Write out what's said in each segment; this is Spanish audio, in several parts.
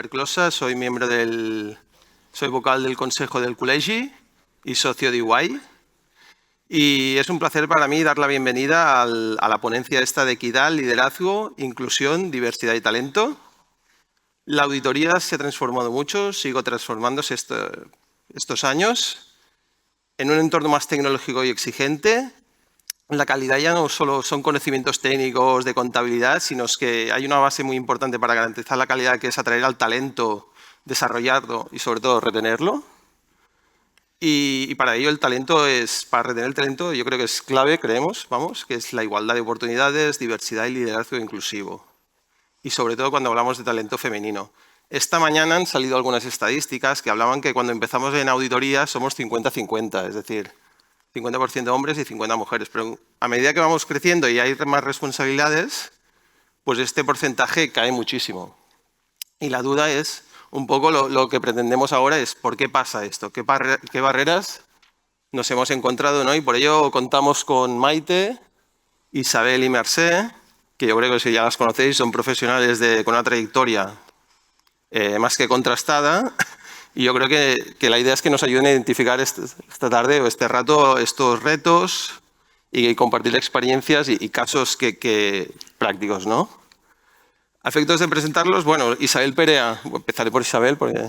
Albert Closa, soy vocal del Consejo del Col·legi y socio de EY. Y es un placer para mí dar la bienvenida a la ponencia esta de equidad, liderazgo, inclusión, diversidad y talento. La auditoría se ha transformado mucho, sigo transformándose estos años en un entorno más tecnológico y exigente. La calidad ya no solo son conocimientos técnicos de contabilidad, sino que hay una base muy importante para garantizar la calidad, que es atraer al talento, desarrollarlo y sobre todo retenerlo. Y para ello para retener el talento, yo creo que es clave, que es la igualdad de oportunidades, diversidad y liderazgo inclusivo. Y sobre todo cuando hablamos de talento femenino. Esta mañana han salido algunas estadísticas que hablaban que cuando empezamos en auditoría somos 50-50, es decir, 50% hombres y 50 mujeres. Pero a medida que vamos creciendo y hay más responsabilidades, pues este porcentaje cae muchísimo. Y la duda es, un poco lo que pretendemos ahora es ¿por qué pasa esto? ¿Qué barreras nos hemos encontrado, ¿no? Y por ello contamos con Maite, Isabel y Mercè, que yo creo que si ya las conocéis son profesionales con una trayectoria más que contrastada. Y yo creo que la idea es que nos ayuden a identificar esta tarde o este rato estos retos y compartir experiencias y casos prácticos, ¿no? A efectos de presentarlos, bueno, Isabel Perea, empezaré por Isabel porque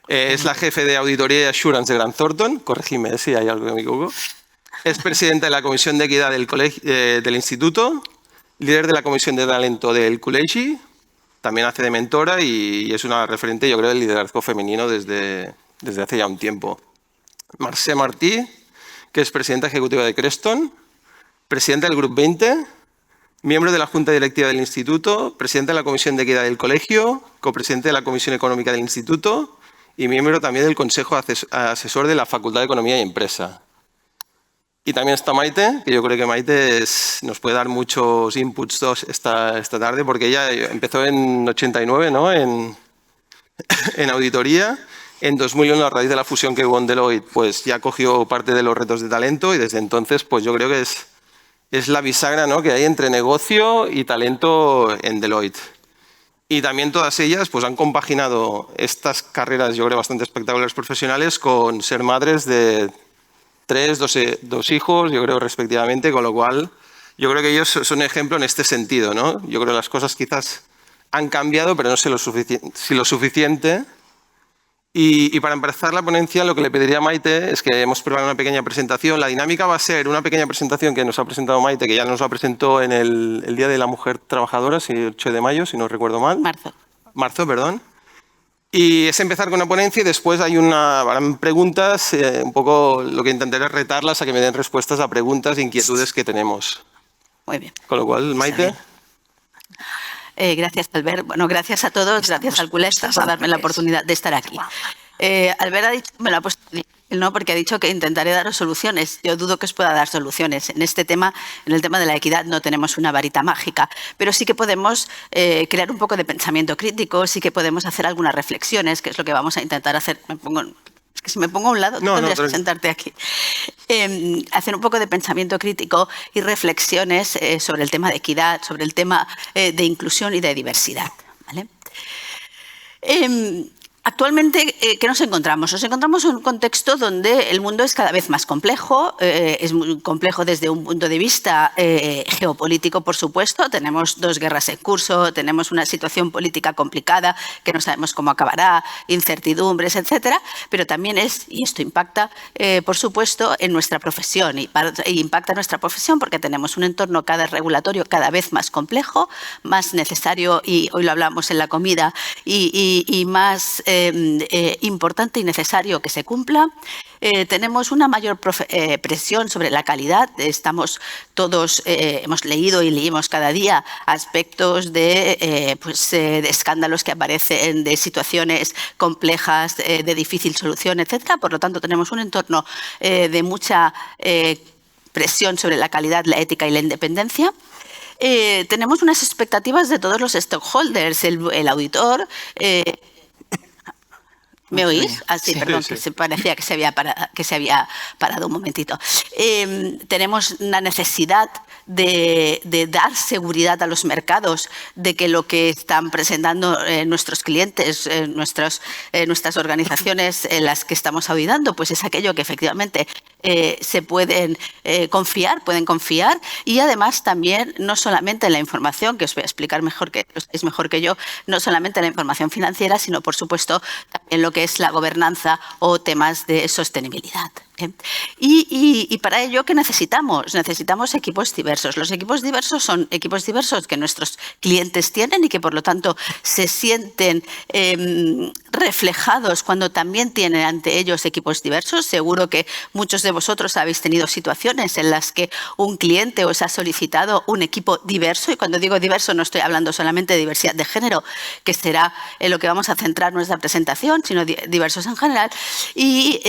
es la jefe de auditoría y assurance de Grant Thornton, corregime si hay algo que me equivoco. Es presidenta de la Comisión de Equidad del Instituto, líder de la Comisión de Talento del Col·legi. También hace de mentora y es una referente, yo creo, del liderazgo femenino desde hace ya un tiempo. Mercè Martí, que es presidenta ejecutiva de Creston, presidenta del Grup 20, miembro de la Junta Directiva del Instituto, presidenta de la Comisión de Equidad del Colegio, copresidente de la Comisión Económica del Instituto y miembro también del Consejo Asesor de la Facultad de Economía y Empresa. Y también está Maite, que yo creo que Maite nos puede dar muchos inputs esta tarde, porque ella empezó en 89, ¿no? en auditoría. En 2001, a raíz de la fusión que hubo en Deloitte, pues ya cogió parte de los retos de talento y desde entonces pues yo creo que es la bisagra, ¿no? que hay entre negocio y talento en Deloitte. Y también todas ellas pues, han compaginado estas carreras, yo creo, bastante espectaculares profesionales con ser madres de 2 hijos, yo creo, respectivamente, con lo cual yo creo que ellos son un ejemplo en este sentido, ¿no? Yo creo que las cosas quizás han cambiado, pero no sé si lo suficiente. Y para empezar la ponencia, lo que le pediría a Maite es que hemos preparado una pequeña presentación. La dinámica va a ser una pequeña presentación que nos ha presentado Maite, que ya nos la presentó en el Día de la Mujer Trabajadora, el 8 de mayo, si no recuerdo mal. Marzo, perdón. Y es empezar con una ponencia y después harán preguntas, un poco lo que intentaré es retarlas a que me den respuestas a preguntas e inquietudes que tenemos. Muy bien. Con lo cual, Maite. Gracias, Albert. Bueno, gracias a todos, gracias al CULESTA por darme la oportunidad de estar aquí. Albert ha dicho, me lo ha puesto no, porque ha dicho que intentaré daros soluciones. Yo dudo que os pueda dar soluciones. En este tema, en el tema de la equidad, no tenemos una varita mágica, pero sí que podemos crear un poco de pensamiento crítico, sí que podemos hacer algunas reflexiones, que es lo que vamos a intentar hacer. Es que si me pongo a un lado, tú tendrías que sentarte aquí. Hacer un poco de pensamiento crítico y reflexiones sobre el tema de equidad, sobre el tema de inclusión y de diversidad, ¿vale? Actualmente, ¿qué nos encontramos? Nos encontramos en un contexto donde el mundo es cada vez más complejo, es muy complejo desde un punto de vista geopolítico, por supuesto. Tenemos 2 guerras en curso, tenemos una situación política complicada que no sabemos cómo acabará, incertidumbres, etcétera, pero también y esto impacta, por supuesto, en nuestra profesión y impacta en nuestra profesión porque tenemos un entorno regulatorio cada vez más complejo, más necesario, y hoy lo hablamos en la comida, y más importante y necesario que se cumpla. Tenemos una mayor presión sobre la calidad. Estamos todos, hemos leído y leímos cada día aspectos de escándalos que aparecen, de situaciones complejas, de difícil solución, etcétera. Por lo tanto, tenemos un entorno de mucha presión sobre la calidad, la ética y la independencia. Tenemos unas expectativas de todos los stakeholders, el auditor, ¿Me oís? Ah, sí, Sí, perdón, sí. que se parecía que se había parado un momentito. Tenemos una necesidad de dar seguridad a los mercados de que lo que están presentando nuestros clientes, nuestras organizaciones en las que estamos auditando, pues es aquello que efectivamente se pueden confiar, y además también no solamente la información, que os voy a explicar es mejor que yo, no solamente la información financiera, sino por supuesto también lo que es la gobernanza o temas de sostenibilidad. Y para ello, ¿qué necesitamos? Necesitamos equipos diversos. Los equipos diversos son equipos diversos que nuestros clientes tienen y que, por lo tanto, se sienten reflejados cuando también tienen ante ellos equipos diversos. Seguro que muchos de vosotros habéis tenido situaciones en las que un cliente os ha solicitado un equipo diverso, y cuando digo diverso no estoy hablando solamente de diversidad de género, que será en lo que vamos a centrar nuestra presentación, sino diversos en general. Y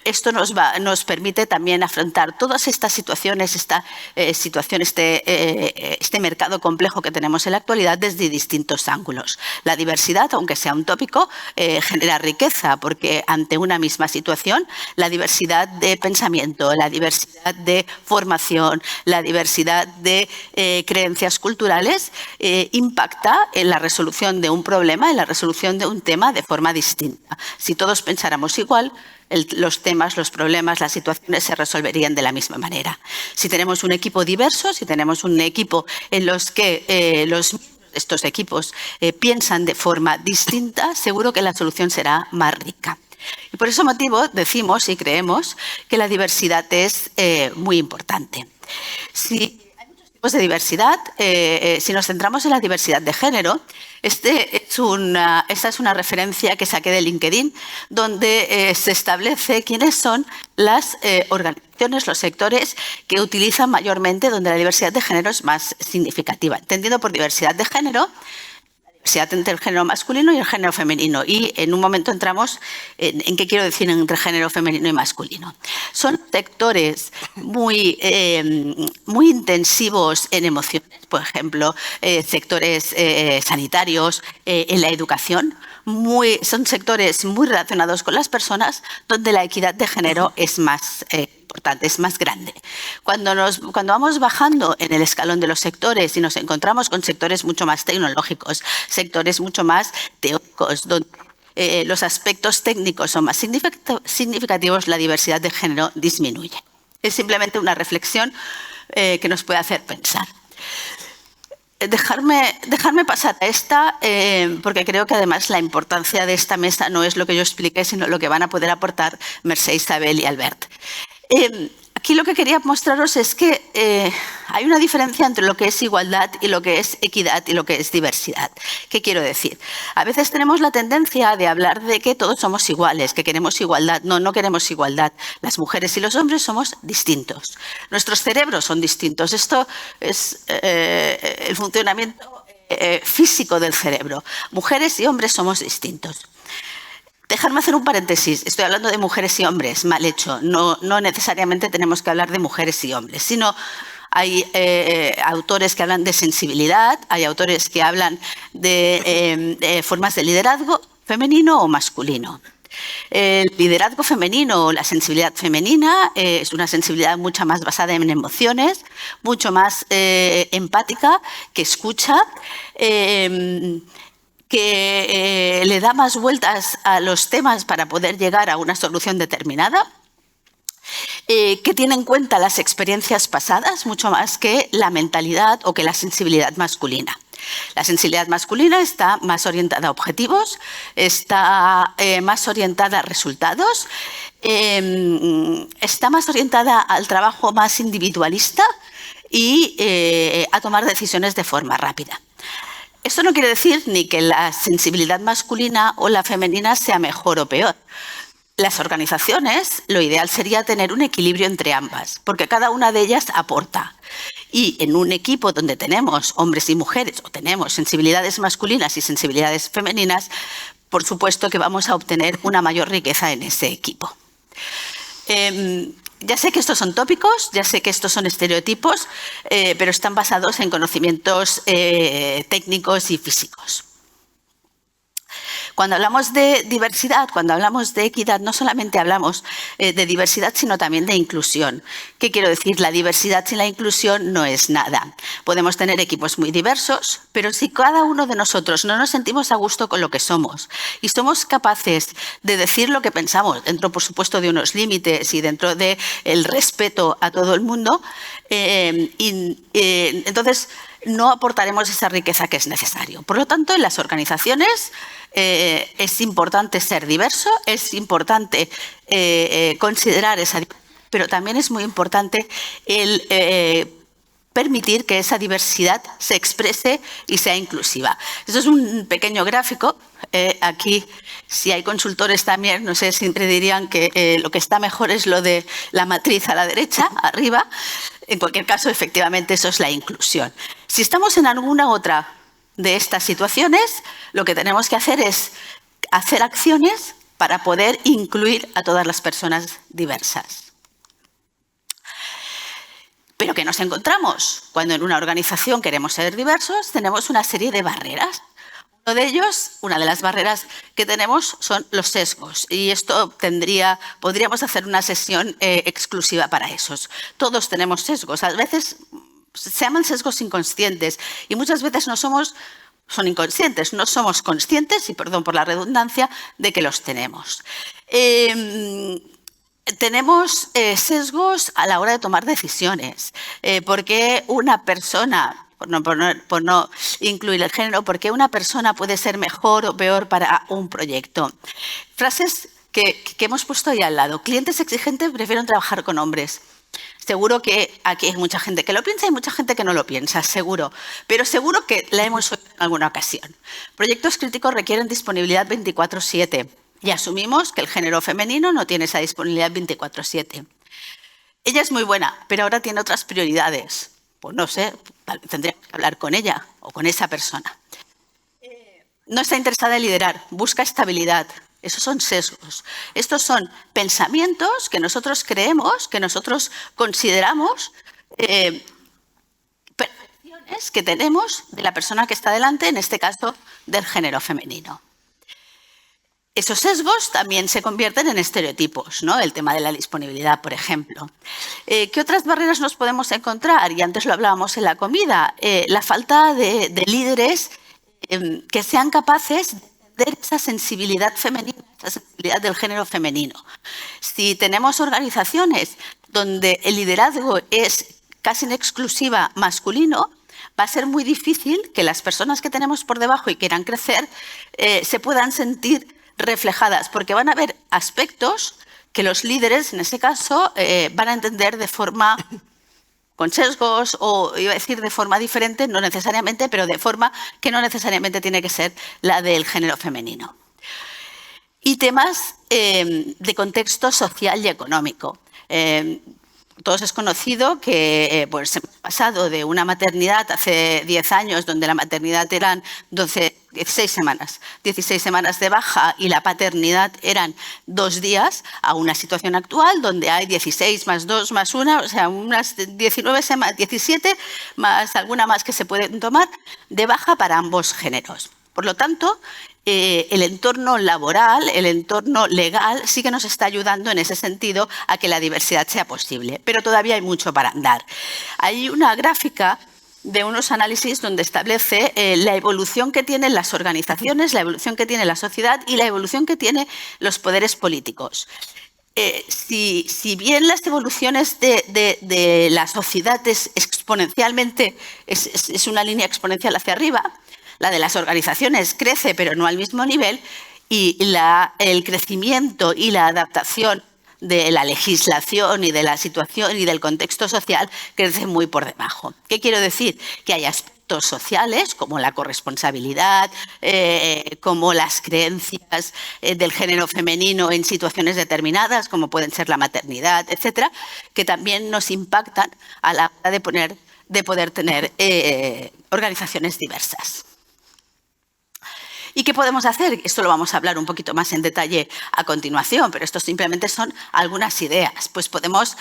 esto nos permite también afrontar todas estas situaciones, este mercado complejo que tenemos en la actualidad desde distintos ángulos. La diversidad, aunque sea un tópico, genera riqueza, porque ante una misma situación, la diversidad de pensamiento, la diversidad de formación, la diversidad de creencias culturales impacta en la resolución de un problema, en la resolución de un tema de forma distinta. Si todos pensáramos igual, los temas, los problemas, las situaciones se resolverían de la misma manera. Si tenemos un equipo diverso, si tenemos un equipo en los que estos equipos piensan de forma distinta, seguro que la solución será más rica. Y por ese motivo decimos y creemos que la diversidad es muy importante. Si hay muchos tipos de diversidad, si nos centramos en la diversidad de género, esta es una referencia que saqué de LinkedIn, donde se establece quiénes son las organizaciones, los sectores que utilizan mayormente, donde la diversidad de género es más significativa. Entendiendo por diversidad de género, diversidad entre el género masculino y el género femenino. Y en un momento entramos en qué quiero decir entre género femenino y masculino. Son sectores muy intensivos en emociones, por ejemplo, sectores sanitarios, en la educación. Son sectores muy relacionados con las personas, donde la equidad de género es más importante, es más grande. Cuando vamos bajando en el escalón de los sectores y nos encontramos con sectores mucho más tecnológicos, sectores mucho más teóricos, donde los aspectos técnicos son más significativos, la diversidad de género disminuye. Es simplemente una reflexión que nos puede hacer pensar. Dejarme pasar a esta, porque creo que además la importancia de esta mesa no es lo que yo expliqué, sino lo que van a poder aportar Mercè, Isabel y Albert. Aquí lo que quería mostraros es que hay una diferencia entre lo que es igualdad y lo que es equidad y lo que es diversidad. ¿Qué quiero decir? A veces tenemos la tendencia de hablar de que todos somos iguales, que queremos igualdad. No, no queremos igualdad. Las mujeres y los hombres somos distintos. Nuestros cerebros son distintos. Esto es el funcionamiento físico del cerebro. Mujeres y hombres somos distintos. Dejadme hacer un paréntesis. Estoy hablando de mujeres y hombres, mal hecho. No necesariamente tenemos que hablar de mujeres y hombres, sino hay autores que hablan de sensibilidad, hay autores que hablan de formas de liderazgo femenino o masculino. El liderazgo femenino o la sensibilidad femenina es una sensibilidad mucho más basada en emociones, mucho más empática, que escucha, que le da más vueltas a los temas para poder llegar a una solución determinada, que tiene en cuenta las experiencias pasadas mucho más que la mentalidad o que la sensibilidad masculina. La sensibilidad masculina está más orientada a objetivos, está más orientada a resultados, está más orientada al trabajo más individualista y a tomar decisiones de forma rápida. Esto no quiere decir ni que la sensibilidad masculina o la femenina sea mejor o peor. Las organizaciones, lo ideal sería tener un equilibrio entre ambas, porque cada una de ellas aporta. Y en un equipo donde tenemos hombres y mujeres, o tenemos sensibilidades masculinas y sensibilidades femeninas, por supuesto que vamos a obtener una mayor riqueza en ese equipo. Ya sé que estos son tópicos, ya sé que estos son estereotipos, pero están basados en conocimientos técnicos y físicos. Cuando hablamos de diversidad, cuando hablamos de equidad, no solamente hablamos de diversidad, sino también de inclusión. ¿Qué quiero decir? La diversidad sin la inclusión no es nada. Podemos tener equipos muy diversos, pero si cada uno de nosotros no nos sentimos a gusto con lo que somos y somos capaces de decir lo que pensamos, dentro, por supuesto, de unos límites y dentro del respeto a todo el mundo, entonces no aportaremos esa riqueza que es necesario. Por lo tanto, en las organizaciones es importante ser diverso, es importante considerar esa diversidad, pero también es muy importante el permitir que esa diversidad se exprese y sea inclusiva. Esto es un pequeño gráfico. Aquí, si hay consultores también, no sé, siempre dirían que lo que está mejor es lo de la matriz a la derecha, arriba. En cualquier caso, efectivamente, eso es la inclusión. Si estamos en alguna otra de estas situaciones, lo que tenemos que hacer es hacer acciones para poder incluir a todas las personas diversas. Pero ¿qué nos encontramos? Cuando en una organización queremos ser diversos, tenemos una serie de barreras. Uno de ellos, una de las barreras que tenemos son los sesgos. Y esto podríamos hacer una sesión exclusiva para esos. Todos tenemos sesgos. A veces se llaman sesgos inconscientes y muchas veces son inconscientes. No somos conscientes, y perdón por la redundancia, de que los tenemos. Tenemos sesgos a la hora de tomar decisiones, porque una persona, por no incluir el género, porque una persona puede ser mejor o peor para un proyecto. Frases que hemos puesto ahí al lado. Clientes exigentes prefieren trabajar con hombres. Seguro que aquí hay mucha gente que lo piensa y mucha gente que no lo piensa, seguro. Pero seguro que la hemos oído en alguna ocasión. Proyectos críticos requieren disponibilidad 24/7. Y asumimos que el género femenino no tiene esa disponibilidad 24/7. Ella es muy buena, pero ahora tiene otras prioridades. Pues no sé, tendría que hablar con ella o con esa persona. No está interesada en liderar, busca estabilidad. Esos son sesgos. Estos son pensamientos que nosotros creemos, que nosotros consideramos percepciones que tenemos de la persona que está delante, en este caso del género femenino. Esos sesgos también se convierten en estereotipos, ¿no? El tema de la disponibilidad, por ejemplo. ¿Qué otras barreras nos podemos encontrar? Y antes lo hablábamos en la comida. La falta de líderes que sean capaces de entender esa sensibilidad femenina, esa sensibilidad del género femenino. Si tenemos organizaciones donde el liderazgo es casi en exclusiva masculino, va a ser muy difícil que las personas que tenemos por debajo y quieran crecer se puedan sentir reflejadas, porque van a haber aspectos que los líderes, en ese caso, van a entender de forma con sesgos o, iba a decir, de forma diferente, no necesariamente, pero de forma que no necesariamente tiene que ser la del género femenino. Y temas de contexto social y económico. Todos es conocido que pues, hemos pasado de una maternidad hace 10 años, donde la maternidad eran 16 semanas de baja y la paternidad eran 2 días, a una situación actual donde hay 16 más 2 más 1, o sea, unas 19 semanas, 17 más alguna más que se pueden tomar de baja para ambos géneros. Por lo tanto, el entorno laboral, el entorno legal sí que nos está ayudando en ese sentido a que la diversidad sea posible, pero todavía hay mucho para andar. Hay una gráfica de unos análisis donde establece la evolución que tienen las organizaciones, la evolución que tiene la sociedad y la evolución que tienen los poderes políticos. Si bien las evoluciones de la sociedad es exponencialmente, es una línea exponencial hacia arriba, la de las organizaciones crece, pero no al mismo nivel, y el crecimiento y la adaptación de la legislación y de la situación y del contexto social crece muy por debajo. ¿Qué quiero decir? Que hay aspectos sociales como la corresponsabilidad, como las creencias del género femenino en situaciones determinadas, como pueden ser la maternidad, etcétera, que también nos impactan a la hora de poder tener organizaciones diversas. ¿Y qué podemos hacer? Esto lo vamos a hablar un poquito más en detalle a continuación, pero esto simplemente son algunas ideas. Pues podemos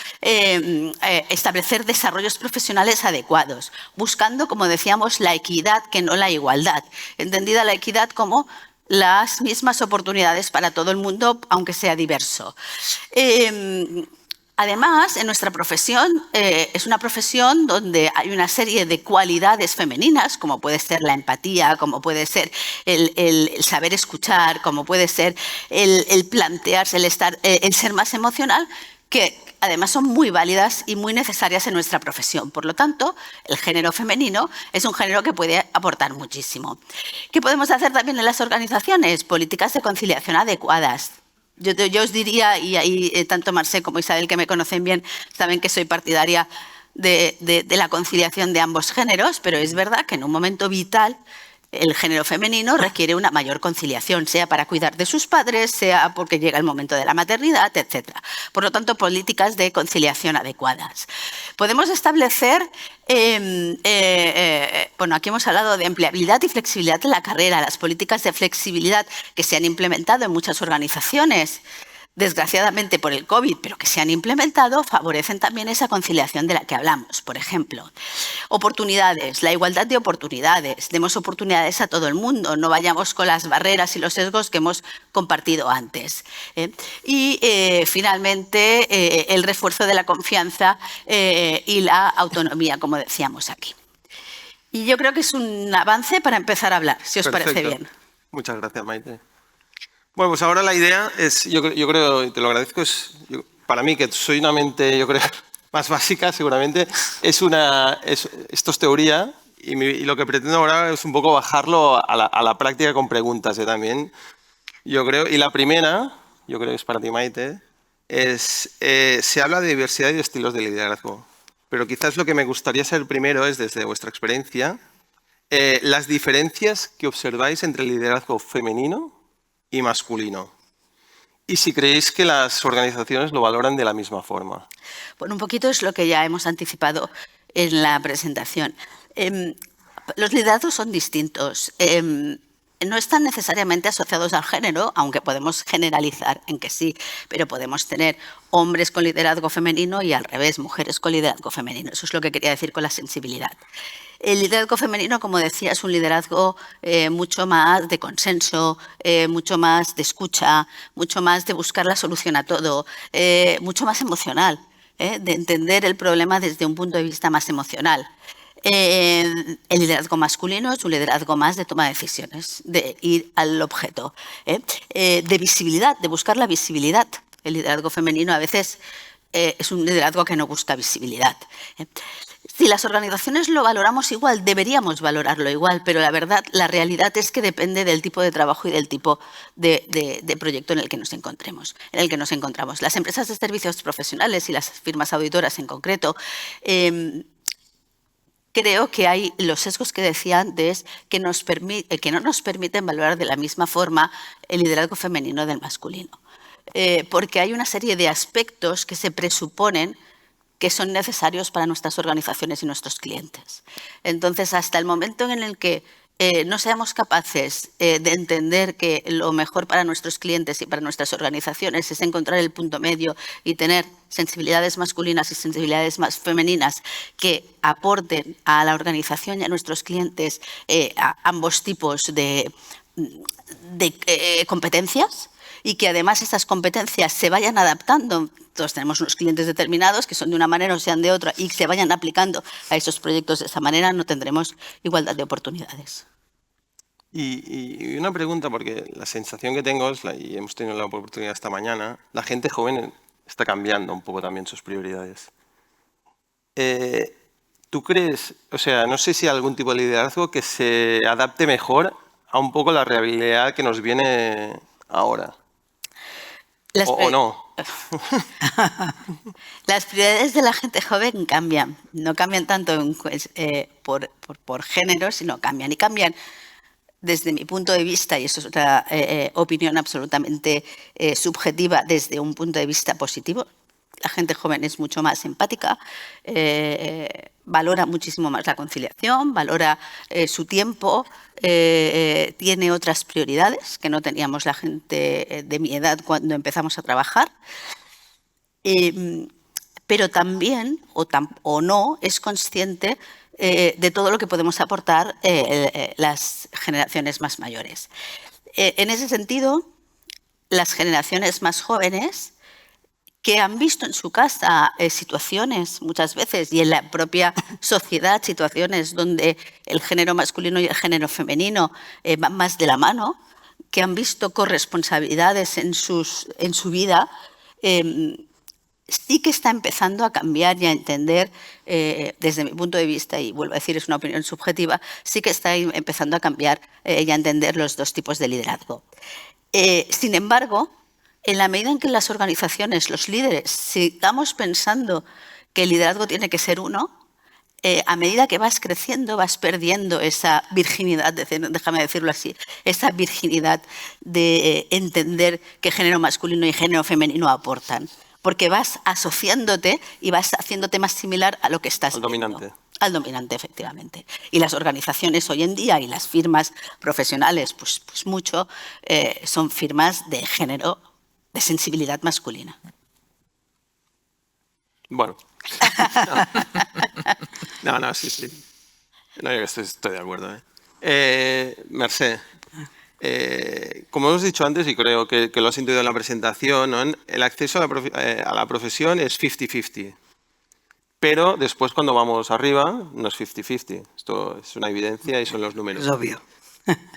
establecer desarrollos profesionales adecuados, buscando, como decíamos, la equidad que no la igualdad. Entendida la equidad como las mismas oportunidades para todo el mundo, aunque sea diverso. Además, en nuestra profesión es una profesión donde hay una serie de cualidades femeninas, como puede ser la empatía, como puede ser el saber escuchar, como puede ser el plantearse, el ser más emocional, que además son muy válidas y muy necesarias en nuestra profesión. Por lo tanto, el género femenino es un género que puede aportar muchísimo. ¿Qué podemos hacer también en las organizaciones? Políticas de conciliación adecuadas. Yo os diría, y ahí tanto Marcé como Isabel, que me conocen bien, saben que soy partidaria de la conciliación de ambos géneros, pero es verdad que en un momento vital el género femenino requiere una mayor conciliación, sea para cuidar de sus padres, sea porque llega el momento de la maternidad, etc. Por lo tanto, políticas de conciliación adecuadas. Podemos establecer, bueno, aquí hemos hablado de empleabilidad y flexibilidad en la carrera, las políticas de flexibilidad que se han implementado en muchas organizaciones, desgraciadamente por el COVID, pero que se han implementado, favorecen también esa conciliación de la que hablamos. Por ejemplo, oportunidades, la igualdad de oportunidades. Demos oportunidades a todo el mundo, no vayamos con las barreras y los sesgos que hemos compartido antes. Y finalmente, el refuerzo de la confianza y la autonomía, como decíamos aquí. Y yo creo que es un avance para empezar a hablar, si os parece bien. Muchas gracias, Maite. Bueno, pues ahora la idea es, yo creo, y te lo agradezco, para mí, que soy una mente, yo creo, más básica seguramente, esto es teoría y lo que pretendo ahora es un poco bajarlo a la práctica con preguntas también, yo creo. Y la primera, yo creo que es para ti, Maite, se habla de diversidad y de estilos de liderazgo, pero quizás lo que me gustaría saber primero es, desde vuestra experiencia, las diferencias que observáis entre el liderazgo femenino y masculino. Y si creéis que las organizaciones lo valoran de la misma forma. Bueno, un poquito es lo que ya hemos anticipado en la presentación. Los liderazgos son distintos. No están necesariamente asociados al género, aunque podemos generalizar en que sí, pero podemos tener hombres con liderazgo femenino y al revés, mujeres con liderazgo femenino. Eso es lo que quería decir con la sensibilidad. El liderazgo femenino, como decía, es un liderazgo mucho más de consenso, mucho más de escucha, mucho más de buscar la solución a todo, mucho más emocional, de entender el problema desde un punto de vista más emocional. El liderazgo masculino es un liderazgo más de toma de decisiones, de ir al objeto, de visibilidad, de buscar la visibilidad. El liderazgo femenino a veces es un liderazgo que no busca visibilidad. Si las organizaciones lo valoramos igual, deberíamos valorarlo igual, pero la verdad, la realidad es que depende del tipo de trabajo y del tipo de proyecto en el que nos encontremos. Las empresas de servicios profesionales y las firmas auditoras en concreto, creo que hay los sesgos que decía antes que no nos permiten valorar de la misma forma el liderazgo femenino del masculino. Porque hay una serie de aspectos que se presuponen que son necesarios para nuestras organizaciones y nuestros clientes. Entonces, hasta el momento en el que no seamos capaces de entender que lo mejor para nuestros clientes y para nuestras organizaciones es encontrar el punto medio y tener sensibilidades masculinas y sensibilidades más femeninas que aporten a la organización y a nuestros clientes a ambos tipos de competencias, y que además estas competencias se vayan adaptando. Todos tenemos unos clientes determinados que son de una manera o sean de otra y se vayan aplicando a esos proyectos de esa manera, no tendremos igualdad de oportunidades. Y una pregunta, porque la sensación que tengo es, y hemos tenido la oportunidad esta mañana, la gente joven está cambiando un poco también sus prioridades. ¿Tú crees, o sea, no sé si hay algún tipo de liderazgo que se adapte mejor a un poco la realidad que nos viene ahora? ¿O no? Las prioridades de la gente joven cambian. No cambian tanto por género, sino cambian. Y cambian, desde mi punto de vista, y eso es otra opinión absolutamente subjetiva, desde un punto de vista positivo. La gente joven es mucho más empática, valora muchísimo más la conciliación, valora su tiempo, tiene otras prioridades que no teníamos la gente de mi edad cuando empezamos a trabajar. Pero también, o no, es consciente de todo lo que podemos aportar las generaciones más mayores. En ese sentido, las generaciones más jóvenes que han visto en su casa situaciones muchas veces y en la propia sociedad situaciones donde el género masculino y el género femenino van más de la mano, que han visto corresponsabilidades en su vida, sí que está empezando a cambiar y a entender, desde mi punto de vista, y vuelvo a decir, es una opinión subjetiva, sí que está empezando a cambiar y a entender los dos tipos de liderazgo. Sin embargo, en la medida en que las organizaciones, los líderes, sigamos pensando que el liderazgo tiene que ser uno, a medida que vas creciendo vas perdiendo esa virginidad, déjame decirlo así, esa virginidad de entender qué género masculino y género femenino aportan. Porque vas asociándote y vas haciéndote más similar a lo que estás viendo. Dominante. Al dominante, efectivamente. Y las organizaciones hoy en día y las firmas profesionales, pues mucho, son firmas de género, de sensibilidad masculina. Bueno. No, sí. No, yo estoy de acuerdo. Mercè, como hemos dicho antes, y creo que lo has intuido en la presentación, ¿no? El acceso a la profesión es 50-50. Pero después, cuando vamos arriba, no es 50-50. Esto es una evidencia y son los números. Es obvio.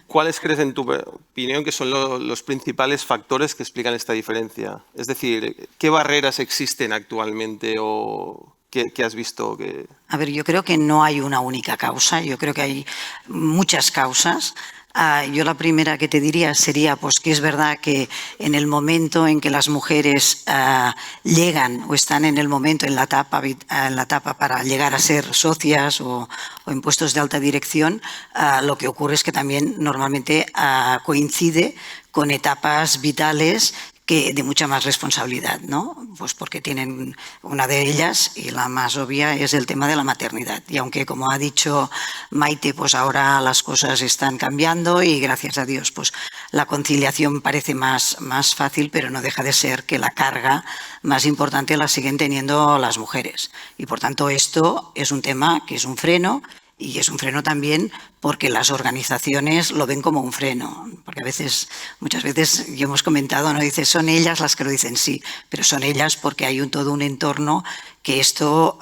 ¿Cuáles crees, en tu opinión, que son los principales factores que explican esta diferencia? Es decir, ¿qué barreras existen actualmente o qué has visto que...? A ver, yo creo que no hay una única causa, yo creo que hay muchas causas. Yo la primera que te diría sería pues que es verdad que en el momento en que las mujeres llegan o están en el momento, en la etapa para llegar a ser socias o en puestos de alta dirección, lo que ocurre es que también normalmente coincide con etapas vitales de mucha más responsabilidad, ¿no? Pues porque tienen una de ellas, y la más obvia, es el tema de la maternidad. Y aunque, como ha dicho Maite, pues ahora las cosas están cambiando y gracias a Dios pues la conciliación parece más fácil, pero no deja de ser que la carga más importante la siguen teniendo las mujeres. Y por tanto esto es un tema que es un freno. Y es un freno también porque las organizaciones lo ven como un freno, porque muchas veces, yo hemos comentado, ¿no? Dice, son ellas las que lo dicen, sí, pero son ellas porque hay todo un entorno que esto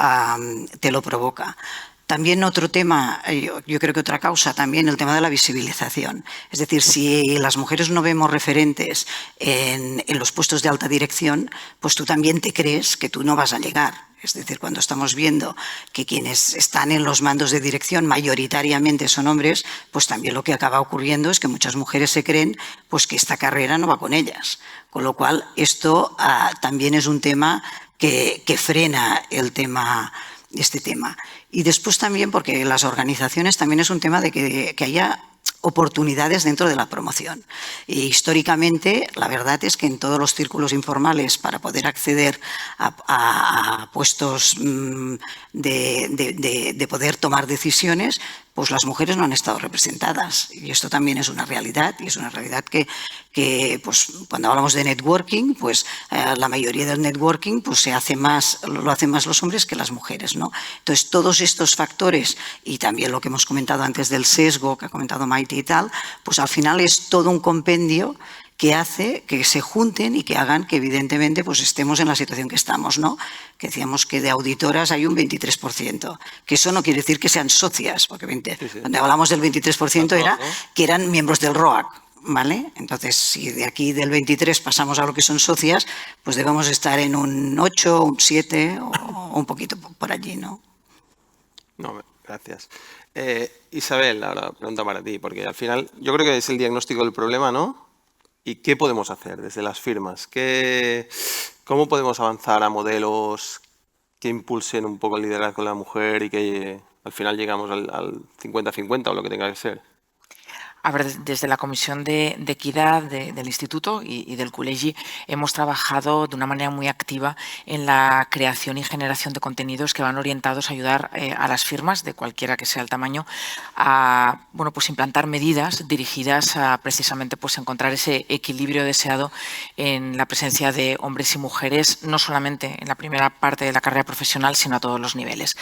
te lo provoca. También otro tema, yo creo que otra causa también, el tema de la visibilización. Es decir, si las mujeres no vemos referentes en los puestos de alta dirección, pues tú también te crees que tú no vas a llegar. Es decir, cuando estamos viendo que quienes están en los mandos de dirección mayoritariamente son hombres, pues también lo que acaba ocurriendo es que muchas mujeres se creen pues que esta carrera no va con ellas. Con lo cual, esto también es un tema que frena este tema. Y después también porque las organizaciones también es un tema de que haya oportunidades dentro de la promoción. Y históricamente, la verdad es que en todos los círculos informales, para poder acceder a puestos de poder tomar decisiones, pues las mujeres no han estado representadas. Y esto también es una realidad, y es una realidad que pues, cuando hablamos de networking, pues la mayoría del networking pues, lo hacen más los hombres que las mujeres, ¿no? Entonces, todos estos factores, y también lo que hemos comentado antes del sesgo, que ha comentado Maite y tal, pues al final es todo un compendio que hace que se junten y que hagan que evidentemente pues estemos en la situación que estamos, ¿no? Que decíamos que de auditoras hay un 23%, que eso no quiere decir que sean socias, porque cuando hablamos del 23% era que eran miembros del ROAC, ¿vale? Entonces, si de aquí del 23 pasamos a lo que son socias, pues debemos estar en un 8, un 7 o un poquito por allí, ¿no? No, gracias. Isabel, ahora pregunta para ti, porque al final yo creo que es el diagnóstico del problema, ¿no? ¿Y qué podemos hacer desde las firmas? ¿Cómo podemos avanzar a modelos que impulsen un poco el liderazgo de la mujer y que al final llegamos al 50-50 o lo que tenga que ser? A ver, desde la Comisión de Equidad del Instituto y del Col·legi hemos trabajado de una manera muy activa en la creación y generación de contenidos que van orientados a ayudar a las firmas, de cualquiera que sea el tamaño, a pues implantar medidas dirigidas a precisamente pues encontrar ese equilibrio deseado en la presencia de hombres y mujeres, no solamente en la primera parte de la carrera profesional, sino a todos los niveles.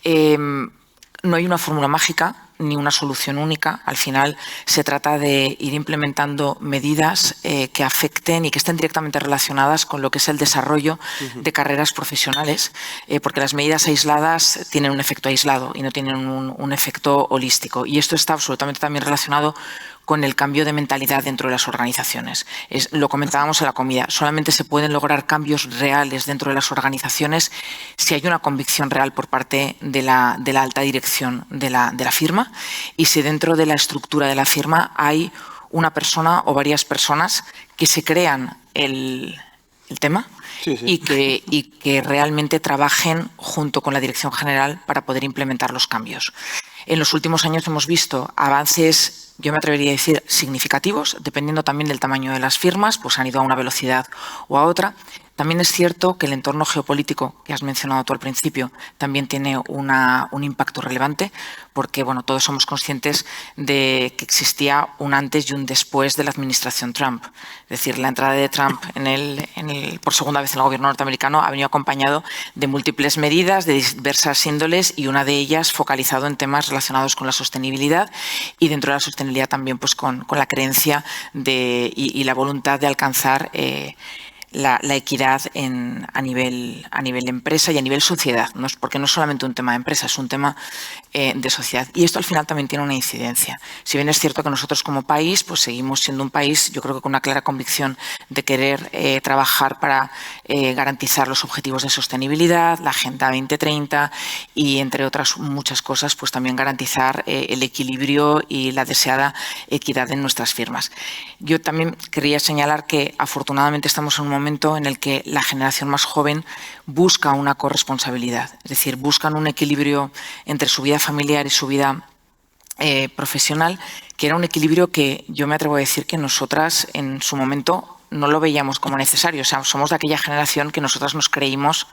No hay una fórmula mágica. ni una solución única. Al final se trata de ir implementando medidas que afecten y que estén directamente relacionadas con lo que es el desarrollo de carreras profesionales, porque las medidas aisladas tienen un efecto aislado y no tienen un efecto holístico. Y esto está absolutamente también relacionado con el cambio de mentalidad dentro de las organizaciones. Lo comentábamos en la comida, solamente se pueden lograr cambios reales dentro de las organizaciones si hay una convicción real por parte de la alta dirección de la firma y si dentro de la estructura de la firma hay una persona o varias personas que se crean el tema. Sí, sí. Y que realmente trabajen junto con la dirección general para poder implementar los cambios. En los últimos años hemos visto avances, yo me atrevería a decir, significativos, dependiendo también del tamaño de las firmas, pues han ido a una velocidad o a otra. También es cierto que el entorno geopolítico que has mencionado tú al principio también tiene un impacto relevante porque bueno, todos somos conscientes de que existía un antes y un después de la administración Trump. Es decir, la entrada de Trump por segunda vez en el gobierno norteamericano ha venido acompañado de múltiples medidas de diversas índoles y una de ellas focalizado en temas relacionados con la sostenibilidad y dentro de la sostenibilidad también pues, con la creencia y la voluntad de alcanzar la equidad a nivel empresa y a nivel sociedad, porque no es solamente un tema de empresa, es un tema de sociedad. Y esto al final también tiene una incidencia. Si bien es cierto que nosotros como país pues seguimos siendo un país, yo creo que con una clara convicción de querer trabajar para garantizar los objetivos de sostenibilidad, la Agenda 2030 y entre otras muchas cosas, pues también garantizar el equilibrio y la deseada equidad en nuestras firmas. Yo también quería señalar que afortunadamente estamos en un momento en el que la generación más joven busca una corresponsabilidad, es decir, buscan un equilibrio entre su vida familiar y su vida profesional, que era un equilibrio que yo me atrevo a decir que nosotras en su momento no lo veíamos como necesario. O sea, somos de aquella generación que nosotras nos creímos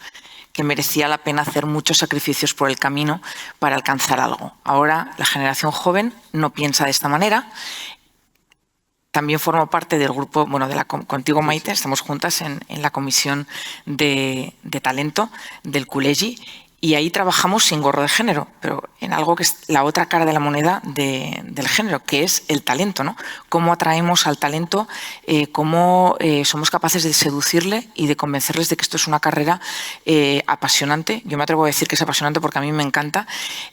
que merecía la pena hacer muchos sacrificios por el camino para alcanzar algo. Ahora la generación joven no piensa de esta manera. También formo parte del grupo, bueno, contigo Maite, estamos juntas en la comisión de talento del Col·legi y ahí trabajamos sin gorro de género, pero en algo que es la otra cara de la moneda del género, que es el talento, ¿no? Cómo atraemos al talento, cómo somos capaces de seducirle y de convencerles de que esto es una carrera apasionante. Yo me atrevo a decir que es apasionante porque a mí me encanta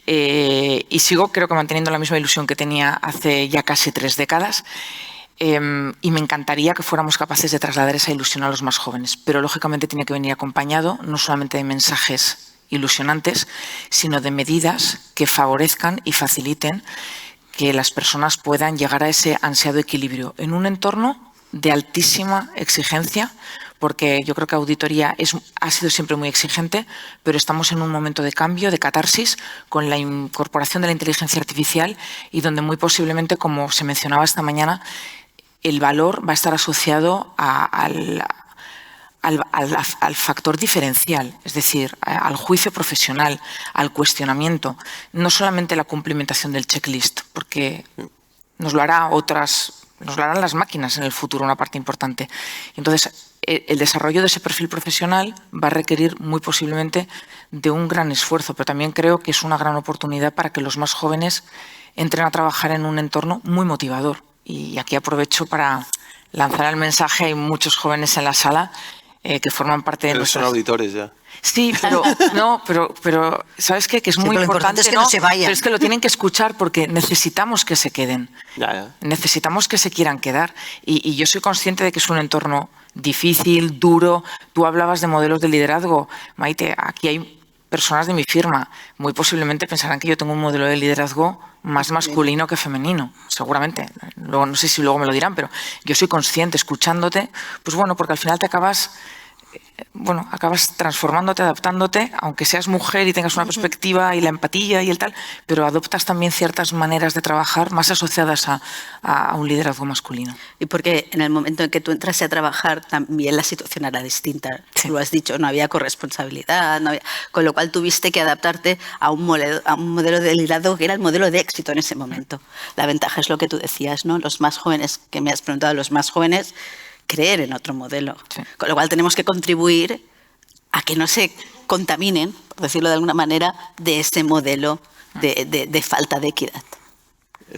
y sigo creo que manteniendo la misma ilusión que tenía hace ya casi 3 décadas. Y me encantaría que fuéramos capaces de trasladar esa ilusión a los más jóvenes, pero lógicamente tiene que venir acompañado no solamente de mensajes ilusionantes, sino de medidas que favorezcan y faciliten que las personas puedan llegar a ese ansiado equilibrio en un entorno de altísima exigencia, porque yo creo que auditoría ha sido siempre muy exigente, pero estamos en un momento de cambio, de catarsis, con la incorporación de la inteligencia artificial y donde muy posiblemente, como se mencionaba esta mañana, el valor va a estar asociado al factor diferencial, es decir, al juicio profesional, al cuestionamiento, no solamente la cumplimentación del checklist, porque nos lo harán las máquinas en el futuro, una parte importante. Entonces, el desarrollo de ese perfil profesional va a requerir muy posiblemente de un gran esfuerzo, pero también creo que es una gran oportunidad para que los más jóvenes entren a trabajar en un entorno muy motivador. Y aquí aprovecho para lanzar el mensaje, hay muchos jóvenes en la sala que forman parte de nuestras... Son auditores ya. Sí, pero ¿sabes qué? Que es muy importante, es que no se vayan. Pero es que lo tienen que escuchar porque necesitamos que se queden. Ya. Necesitamos que se quieran quedar. Y yo soy consciente de que es un entorno difícil, duro. Tú hablabas de modelos de liderazgo. Maite, aquí hay personas de mi firma. Muy posiblemente pensarán que yo tengo un modelo de liderazgo más masculino que femenino, seguramente. Luego, no sé si luego me lo dirán, pero yo soy consciente, escuchándote, pues bueno, porque al final te acabas transformándote, adaptándote, aunque seas mujer y tengas una perspectiva y la empatía y el tal, pero adoptas también ciertas maneras de trabajar más asociadas a un liderazgo masculino. Y porque en el momento en que tú entraste a trabajar también la situación era distinta. Sí. Lo has dicho, no había corresponsabilidad, con lo cual tuviste que adaptarte a un modelo de liderazgo que era el modelo de éxito en ese momento. La ventaja es lo que tú decías, ¿no? Los más jóvenes, que me has preguntado, los más jóvenes creer en otro modelo. Sí. Con lo cual tenemos que contribuir a que no se contaminen, por decirlo de alguna manera, de ese modelo de falta de equidad.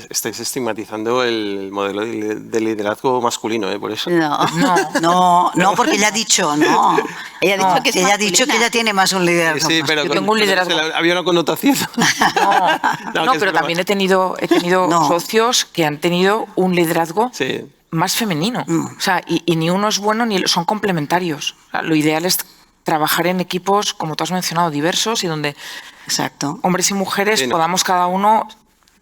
Estáis estigmatizando el modelo de liderazgo masculino, por eso. No, porque ella ha dicho, no. Ella ha dicho que es ella ha dicho que ella tiene más un liderazgo. Sí, pero yo tengo un liderazgo. Había una connotación. No, pero también he tenido socios que han tenido un liderazgo más femenino. O sea, y ni uno es bueno ni son complementarios. O sea, lo ideal es trabajar en equipos, como tú has mencionado, diversos y donde hombres y mujeres podamos cada uno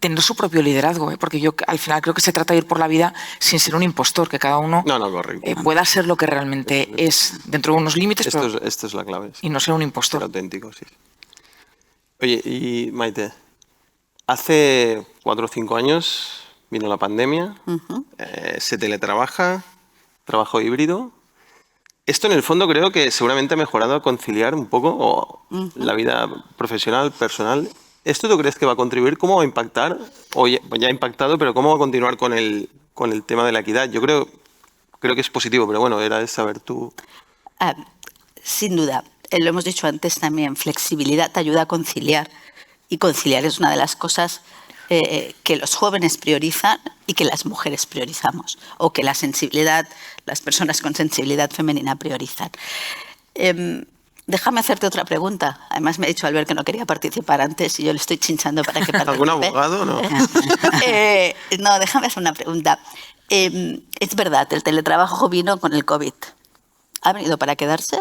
tener su propio liderazgo, porque yo al final creo que se trata de ir por la vida sin ser un impostor, que cada uno pueda ser lo que realmente es dentro de unos límites. Esto es la clave. Y no ser un impostor. Ser auténtico, sí. Oye, y Maite, hace 4 o 5 años vino la pandemia, se teletrabaja, trabajo híbrido. Esto en el fondo creo que seguramente ha mejorado a conciliar un poco la vida profesional, personal. ¿Esto tú crees que va a contribuir? ¿Cómo va a impactar? O ya ha impactado, pero ¿cómo va a continuar con el tema de la equidad? Yo creo que es positivo, pero bueno, era de saber tú. Sin duda, lo hemos dicho antes también, flexibilidad te ayuda a conciliar. Y conciliar es una de las cosas que los jóvenes priorizan y que las mujeres priorizamos, o que las personas con sensibilidad femenina priorizan. Déjame hacerte otra pregunta. Además me ha dicho Albert que no quería participar antes y yo le estoy chinchando para que participe. ¿Algún abogado? No. No, déjame hacer una pregunta. Es verdad, el teletrabajo vino con el COVID. ¿Ha venido para quedarse?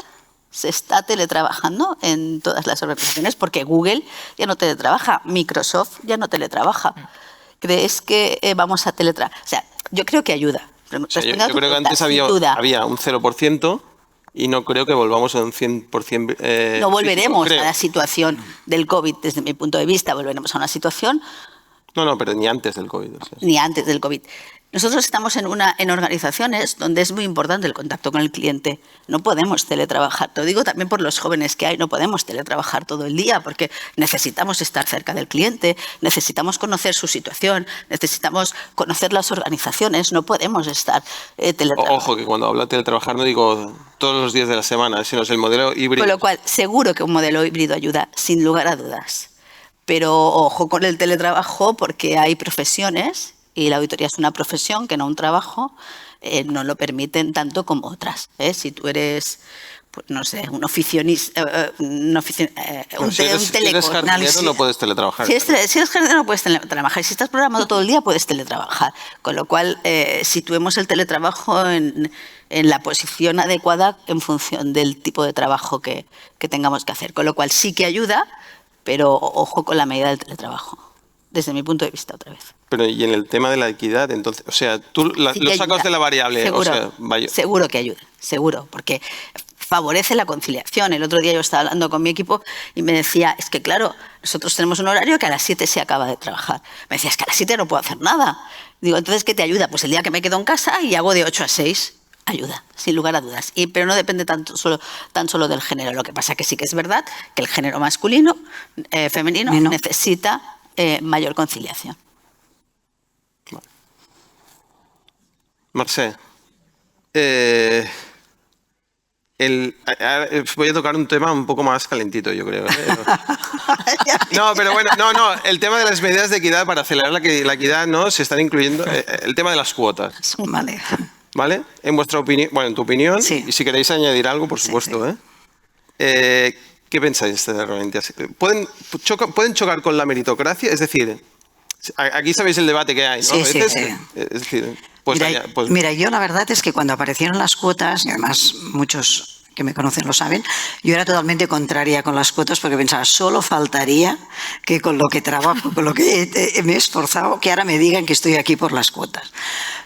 Se está teletrabajando en todas las organizaciones porque Google ya no teletrabaja, Microsoft ya no teletrabaja. ¿Crees que vamos a teletrabajar? O sea, yo creo que ayuda. Yo creo que antes había un 0% y no creo que volvamos a un 100%. No volveremos a la situación del COVID, desde mi punto de vista, volveremos a una situación... No, pero ni antes del COVID. O sea. Ni antes del COVID. Nosotros estamos en organizaciones donde es muy importante el contacto con el cliente. No podemos teletrabajar. Te lo digo también por los jóvenes que hay. No podemos teletrabajar todo el día porque necesitamos estar cerca del cliente, necesitamos conocer su situación, necesitamos conocer las organizaciones. No podemos estar teletrabajando. Ojo, que cuando hablo de teletrabajar no digo todos los días de la semana, sino es el modelo híbrido. Con lo cual, seguro que un modelo híbrido ayuda, sin lugar a dudas. Pero ojo con el teletrabajo porque hay profesiones, y la auditoría es una profesión que no un trabajo, no lo permiten tanto como otras. Si tú eres, pues, no sé, un oficionista, un teleco. Si eres jardinero no puedes teletrabajar. Si eres jardinero no puedes teletrabajar. Si estás programando todo el día puedes teletrabajar. Con lo cual, situemos el teletrabajo en la posición adecuada en función del tipo de trabajo que tengamos que hacer. Con lo cual sí que ayuda, pero ojo con la medida del teletrabajo, desde mi punto de vista otra vez. Pero y en el tema de la equidad, entonces, o sea, tú lo sacas de la variable. Seguro que ayuda, seguro, porque favorece la conciliación. El otro día yo estaba hablando con mi equipo y me decía, es que claro, nosotros tenemos un horario que a las 7 se acaba de trabajar. Me decía, es que a las 7 no puedo hacer nada. Digo, entonces, ¿qué te ayuda? Pues el día que me quedo en casa y hago de 8 a 6. Ayuda, sin lugar a dudas. Pero no depende tan solo del género. Lo que pasa que sí que es verdad que el género masculino, femenino, necesita mayor conciliación. Mercè, voy a tocar un tema un poco más calentito, yo creo. No, pero bueno, el tema de las medidas de equidad para acelerar la equidad, ¿no? Se están incluyendo el tema de las cuotas. ¿Vale? En vuestra opinión, en tu opinión, sí. Y si queréis añadir algo, por supuesto, sí. ¿Qué pensáis realmente? ¿Pueden chocar con la meritocracia? Es decir, aquí sabéis el debate que hay, ¿no? Sí, sí. Es decir, mira, yo la verdad es que cuando aparecieron las cuotas, y además muchos que me conocen lo saben, yo era totalmente contraria con las cuotas porque pensaba, solo faltaría que con lo que trabajo, con lo que me he esforzado, que ahora me digan que estoy aquí por las cuotas.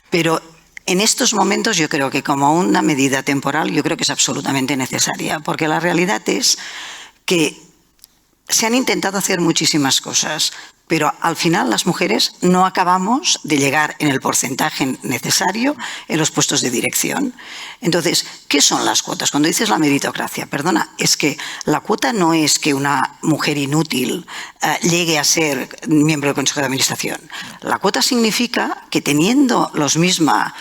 Pero en estos momentos yo creo que como una medida temporal yo creo que es absolutamente necesaria, porque la realidad es que se han intentado hacer muchísimas cosas, pero al final las mujeres no acabamos de llegar en el porcentaje necesario en los puestos de dirección. Entonces, ¿qué son las cuotas? Cuando dices la meritocracia, perdona, es que la cuota no es que una mujer inútil llegue a ser miembro del Consejo de Administración. La cuota significa que teniendo las mismas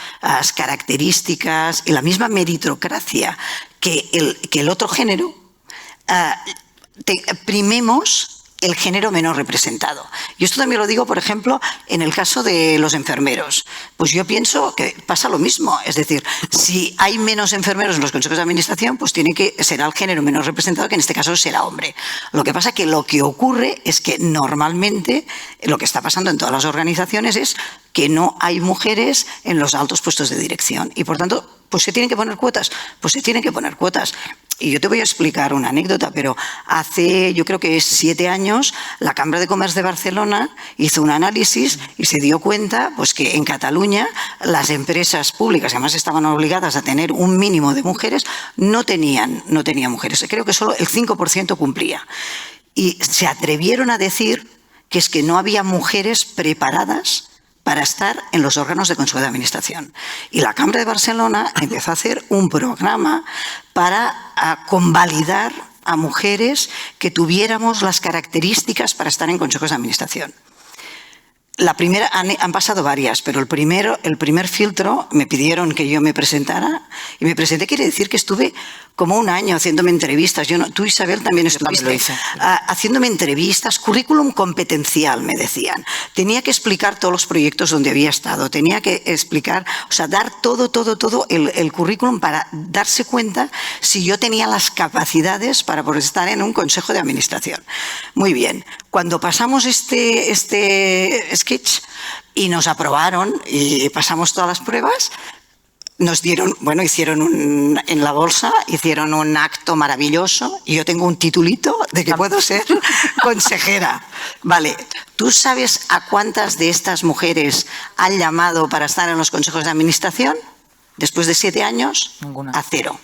características y la misma meritocracia que el otro género, primemos el género menos representado. Y esto también lo digo, por ejemplo, en el caso de los enfermeros. Pues yo pienso que pasa lo mismo. Es decir, si hay menos enfermeros en los consejos de administración, pues será el género menos representado, que en este caso será hombre. Lo que pasa es que lo que ocurre es que normalmente lo que está pasando en todas las organizaciones es que no hay mujeres en los altos puestos de dirección. Y por tanto, pues se tienen que poner cuotas. Pues se tienen que poner cuotas. Y yo te voy a explicar una anécdota, pero hace, yo creo que 7 años, la Cámara de Comercio de Barcelona hizo un análisis y se dio cuenta pues, que en Cataluña las empresas públicas, que además estaban obligadas a tener un mínimo de mujeres, no tenían mujeres. Creo que solo el 5% cumplía. Y se atrevieron a decir que es que no había mujeres preparadas para estar en los órganos de consejo de administración. Y la Cámara de Barcelona empezó a hacer un programa para convalidar a mujeres que tuviéramos las características para estar en consejos de administración. La primera, han pasado varias, pero el primer filtro me pidieron que yo me presentara y me presenté. Quiere decir que estuve como un año haciéndome entrevistas. Tú, Isabel, también estuviste haciéndome entrevistas, currículum competencial, me decían. Tenía que explicar todos los proyectos donde había estado, tenía que explicar, o sea, dar todo el currículum para darse cuenta si yo tenía las capacidades para poder estar en un consejo de administración. Muy bien. Cuando pasamos este sketch y nos aprobaron y pasamos todas las pruebas, nos dieron, bueno, en la bolsa, hicieron un acto maravilloso y yo tengo un titulito de que puedo ser consejera. Vale, ¿tú sabes a cuántas de estas mujeres han llamado para estar en los consejos de administración? Después de 7 años, Ninguna. A 0.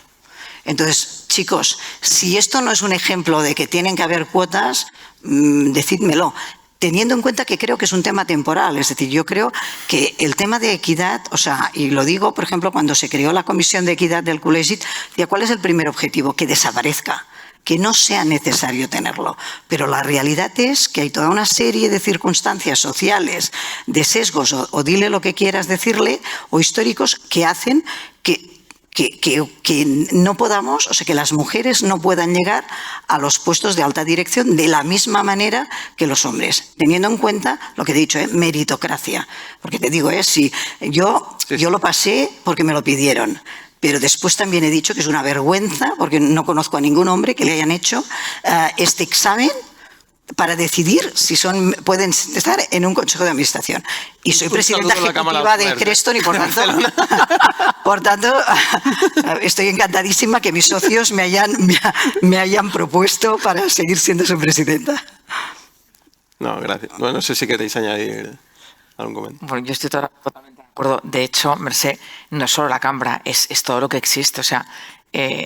Entonces, chicos, si esto no es un ejemplo de que tienen que haber cuotas, decídmelo. Teniendo en cuenta que creo que es un tema temporal, es decir, yo creo que el tema de equidad, o sea, y lo digo, por ejemplo, cuando se creó la Comisión de Equidad del Col·legi, ¿cuál es el primer objetivo? Que desaparezca, que no sea necesario tenerlo. Pero la realidad es que hay toda una serie de circunstancias sociales, de sesgos, o dile lo que quieras decirle, o históricos, que hacen que no podamos, o sea, que las mujeres no puedan llegar a los puestos de alta dirección de la misma manera que los hombres, teniendo en cuenta lo que he dicho, meritocracia. Porque te digo, si yo lo pasé porque me lo pidieron, pero después también he dicho que es una vergüenza, porque no conozco a ningún hombre que le hayan hecho este examen para decidir si pueden estar en un consejo de administración. Y soy presidenta ejecutiva de Creston y por tanto estoy encantadísima que mis socios me hayan propuesto para seguir siendo su presidenta. No, gracias. Bueno, no sé si queréis añadir algún comentario. Bueno, yo estoy totalmente de acuerdo. De hecho, Mercè, no es solo la Cámara, es todo lo que existe. O sea,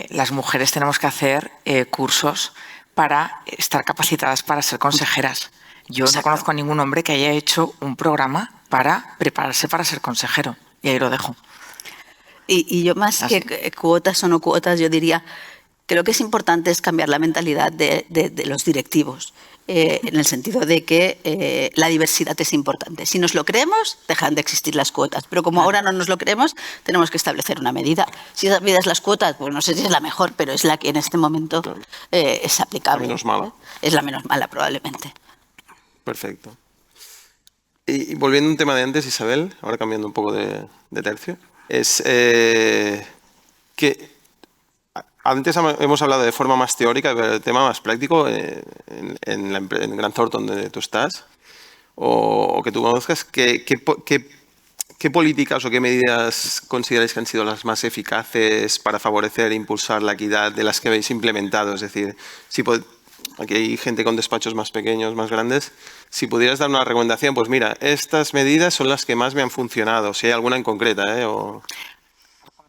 las mujeres tenemos que hacer cursos para estar capacitadas para ser consejeras. Yo no conozco a ningún hombre que haya hecho un programa para prepararse para ser consejero. Y ahí lo dejo. Y yo más que cuotas o no cuotas, yo diría que lo que es importante es cambiar la mentalidad de los directivos, en el sentido de que la diversidad es importante. Si nos lo creemos, dejan de existir las cuotas, pero como ahora no nos lo creemos, tenemos que establecer una medida. Si esa medida es las cuotas, pues no sé si es la mejor, pero es la que en este momento es aplicable. La menos mala. Es la menos mala, probablemente. Perfecto. Y volviendo a un tema de antes, Isabel, ahora cambiando un poco de tercio, es que antes hemos hablado de forma más teórica, pero el tema más práctico, en Grant Thornton, donde tú estás, o que tú conozcas, ¿qué políticas o qué medidas consideráis que han sido las más eficaces para favorecer e impulsar la equidad de las que habéis implementado? Es decir, aquí hay gente con despachos más pequeños, más grandes. Si pudieras dar una recomendación, pues mira, estas medidas son las que más me han funcionado. Si hay alguna en concreta, Como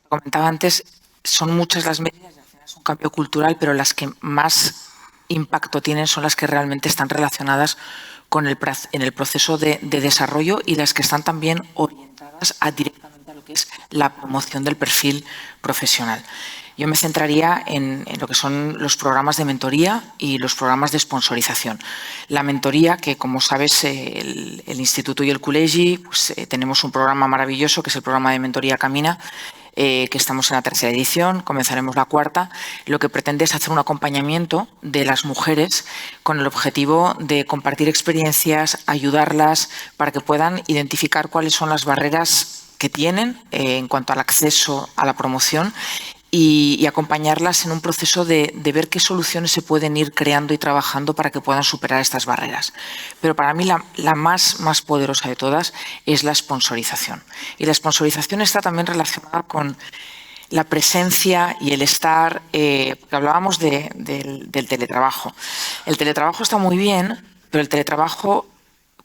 comentaba antes, son muchas las medidas. Es un cambio cultural, pero las que más impacto tienen son las que realmente están relacionadas en el proceso de desarrollo y las que están también orientadas directamente a lo que es la promoción del perfil profesional. Yo me centraría en lo que son los programas de mentoría y los programas de sponsorización. La mentoría, que como sabes, el Instituto y el Col·legi, pues, tenemos un programa maravilloso que es el programa de mentoría Camina, que estamos en la 3ª edición, comenzaremos la 4ª. Lo que pretende es hacer un acompañamiento de las mujeres con el objetivo de compartir experiencias, ayudarlas para que puedan identificar cuáles son las barreras que tienen en cuanto al acceso a la promoción y acompañarlas en un proceso de ver qué soluciones se pueden ir creando y trabajando para que puedan superar estas barreras. Pero para mí la más poderosa de todas es la sponsorización. Y la sponsorización está también relacionada con la presencia y el estar, que hablábamos del teletrabajo. El teletrabajo está muy bien, pero el teletrabajo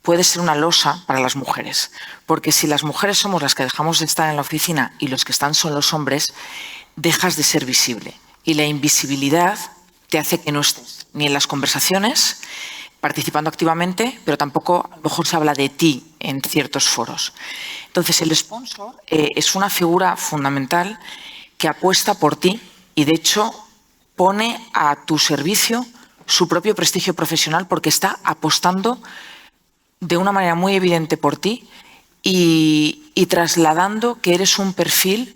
puede ser una losa para las mujeres, porque si las mujeres somos las que dejamos de estar en la oficina y los que están son los hombres, dejas de ser visible. Y la invisibilidad te hace que no estés ni en las conversaciones, participando activamente, pero tampoco a lo mejor se habla de ti en ciertos foros. Entonces, el sponsor es una figura fundamental que apuesta por ti y, de hecho, pone a tu servicio su propio prestigio profesional porque está apostando de una manera muy evidente por ti y trasladando que eres un perfil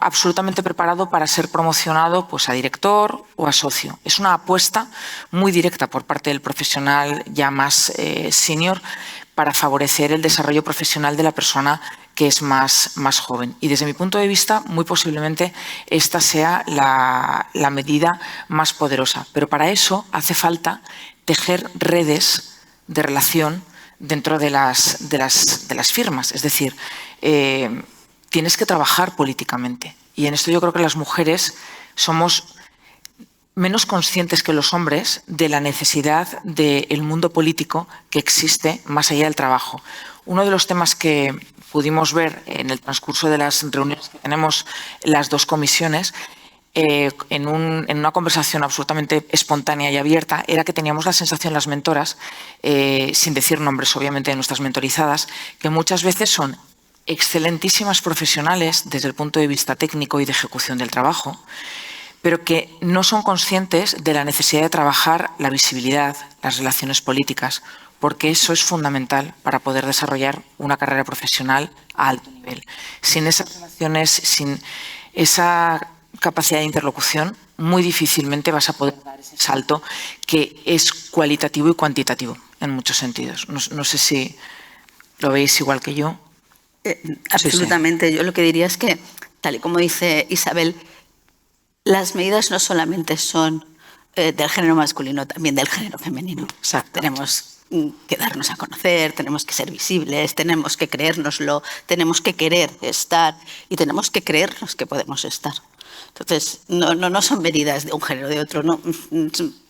absolutamente preparado para ser promocionado pues, a director o a socio. Es una apuesta muy directa por parte del profesional ya más senior para favorecer el desarrollo profesional de la persona que es más joven. Y desde mi punto de vista, muy posiblemente esta sea la medida más poderosa. Pero para eso hace falta tejer redes de relación dentro de las firmas. Es decir, tienes que trabajar políticamente. Y en esto yo creo que las mujeres somos menos conscientes que los hombres de la necesidad del mundo político que existe más allá del trabajo. Uno de los temas que pudimos ver en el transcurso de las reuniones que tenemos las dos comisiones, en una conversación absolutamente espontánea y abierta, era que teníamos la sensación las mentoras, sin decir nombres obviamente de nuestras mentorizadas, que muchas veces son excelentísimas profesionales desde el punto de vista técnico y de ejecución del trabajo, pero que no son conscientes de la necesidad de trabajar la visibilidad, las relaciones políticas, porque eso es fundamental para poder desarrollar una carrera profesional a alto nivel. Sin esas relaciones, sin esa capacidad de interlocución, muy difícilmente vas a poder dar ese salto que es cualitativo y cuantitativo en muchos sentidos. No sé si lo veis igual que yo. Absolutamente. Sí, sí. Yo lo que diría es que, tal y como dice Isabel, las medidas no solamente son del género masculino, también del género femenino. Exacto. Tenemos que darnos a conocer, tenemos que ser visibles, tenemos que creérnoslo, tenemos que querer estar y tenemos que creernos que podemos estar. Entonces, no son medidas de un género o de otro, no.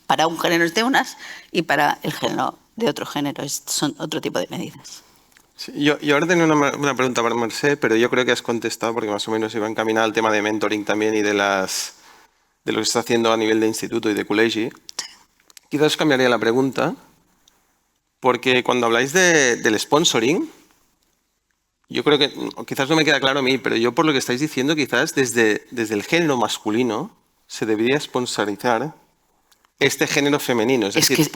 Para un género es de unas y para el género de otro género son otro tipo de medidas. Sí, yo ahora tengo una pregunta para Mercè, pero yo creo que has contestado porque más o menos iba encaminada al tema de mentoring también y de lo que está haciendo a nivel de instituto y de col·legi. Quizás cambiaría la pregunta porque cuando habláis del sponsoring, yo creo que quizás no me queda claro a mí, pero yo por lo que estáis diciendo quizás desde el género masculino se debería sponsorizar este género femenino. Es que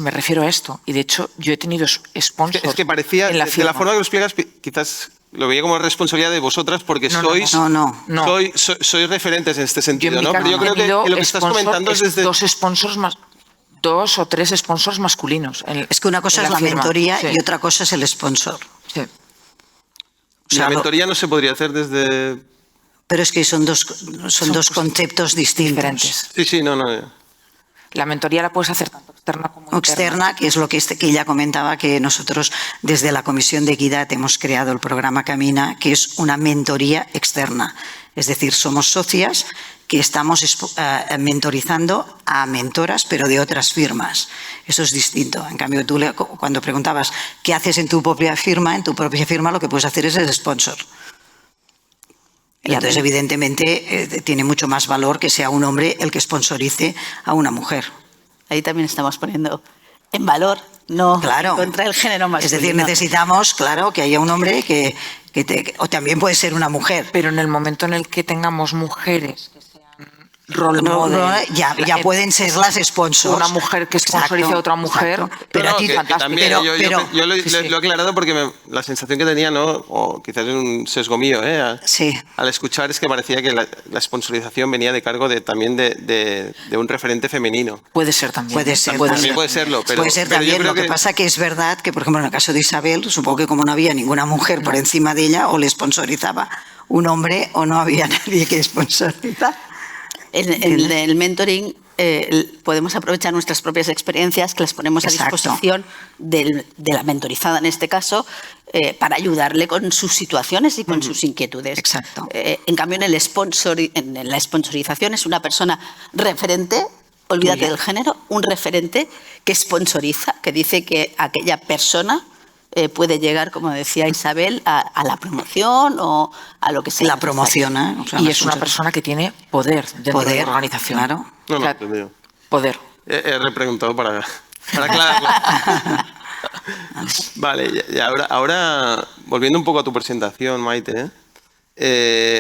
me refiero a esto. Y de hecho, yo he tenido sponsors. Es que parecía, de la forma que lo explicas, quizás lo veía como responsabilidad de vosotras porque sois referentes en este sentido, ¿no? Pero yo creo que lo que estás comentando es desde... Dos o tres sponsors masculinos. Es que una cosa es la mentoría y otra cosa es el sponsor. Sí. O sea, la mentoría no se podría hacer desde... Pero es que son dos conceptos distintos. Diferentes. Sí, no. La mentoría la puedes hacer tanto externa como externa, que es lo que ella comentaba, que nosotros desde la Comisión de Equidad hemos creado el programa Camina, que es una mentoría externa. Es decir, somos socias que estamos mentorizando a mentoras, pero de otras firmas. Eso es distinto. En cambio, tú cuando preguntabas qué haces en tu propia firma lo que puedes hacer es el sponsor. Y entonces, evidentemente, tiene mucho más valor que sea un hombre el que sponsorice a una mujer. Ahí también estamos poniendo en valor, no contra el género masculino. Es decir, necesitamos, claro, que haya un hombre o también puede ser una mujer. Pero en el momento en el que tengamos mujeres que sean role model. Ya pueden ser las sponsors. Una mujer que sponsorice a otra mujer. Exacto. Pero No, aquí que fantástico. también, yo lo he aclarado porque la sensación que tenía, ¿no? O quizás es un sesgo mío, Sí. al escuchar, es que parecía que la sponsorización venía de cargo también de un referente femenino. Puede ser también. Puede ser. También puede serlo, pero puede ser pero yo también. creo Lo que pasa que es verdad que, por ejemplo, en el caso de Isabel, supongo que como no había ninguna mujer por encima de ella, o le sponsorizaba un hombre o no había nadie que sponsorizara. En el mentoring podemos aprovechar nuestras propias experiencias, que las ponemos a disposición de la mentorizada en este caso, para ayudarle con sus situaciones y con sus inquietudes. Exacto. En cambio, en la sponsorización es una persona referente, olvídate del género, un referente que sponsoriza, que dice que aquella persona puede llegar, como decía Isabel, a la promoción o a lo que sea. La promociona. O sea, Y es una persona que tiene poder dentro de la organización. Claro. No, O sea, entendido. poder. He repreguntado para aclararlo. Vale, y ahora, volviendo un poco a tu presentación, Maite,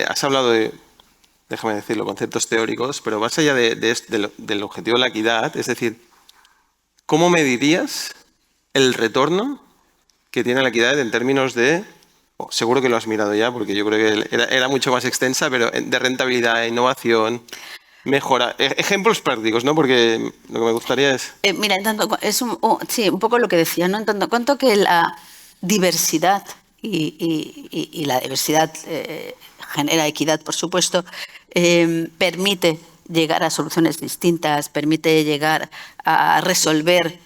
has hablado de, déjame decirlo, conceptos teóricos, pero más allá del objetivo de la equidad, es decir, ¿cómo medirías el retorno que tiene la equidad en términos de, seguro que lo has mirado ya, porque yo creo que era mucho más extensa, pero de rentabilidad, innovación, mejora, ejemplos prácticos, ¿no? Porque lo que me gustaría es... Mira, es un poco lo que decía, ¿no? En tanto cuanto que la diversidad y la diversidad genera equidad, por supuesto, permite llegar a soluciones distintas, permite llegar a resolver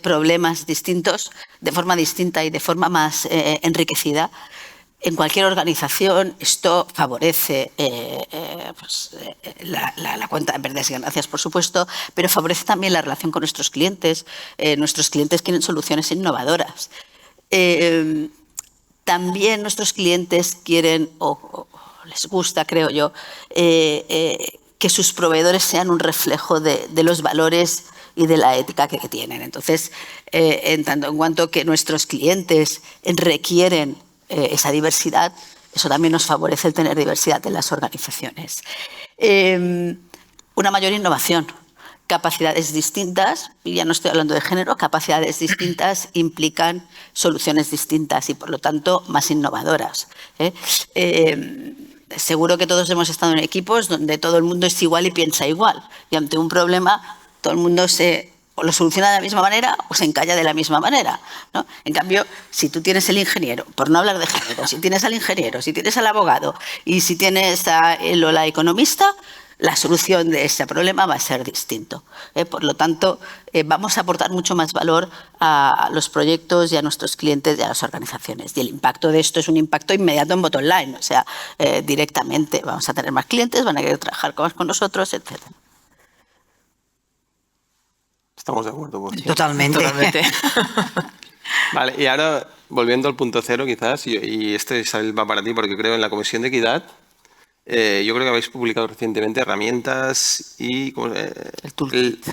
problemas distintos de forma distinta y de forma más enriquecida. En cualquier organización esto favorece la cuenta de pérdidas y ganancias, por supuesto, pero favorece también la relación con nuestros clientes. Nuestros clientes quieren soluciones innovadoras. También nuestros clientes quieren, o les gusta, creo yo, que sus proveedores sean un reflejo de los valores y de la ética que tienen. Entonces, en tanto en cuanto que nuestros clientes requieren esa diversidad, eso también nos favorece el tener diversidad en las organizaciones. Una mayor innovación, capacidades distintas, y ya no estoy hablando de género, capacidades distintas implican soluciones distintas y, por lo tanto, más innovadoras. Seguro que todos hemos estado en equipos donde todo el mundo es igual y piensa igual, y ante un problema todo el mundo o lo soluciona de la misma manera o se encalla de la misma manera, ¿no? En cambio, si tú tienes el ingeniero, por no hablar de género, si tienes al ingeniero, si tienes al abogado y si tienes a él o la economista, la solución de ese problema va a ser distinto. Por lo tanto, vamos a aportar mucho más valor a los proyectos y a nuestros clientes y a las organizaciones. Y el impacto de esto es un impacto inmediato en bottom line, o sea, directamente vamos a tener más clientes, van a querer trabajar más con nosotros, etc. Estamos de acuerdo. Pues. Totalmente. Vale, y ahora, volviendo al punto cero quizás, y este Isabel, va para ti porque creo en la Comisión de Equidad, yo creo que habéis publicado recientemente herramientas y... El toolkit.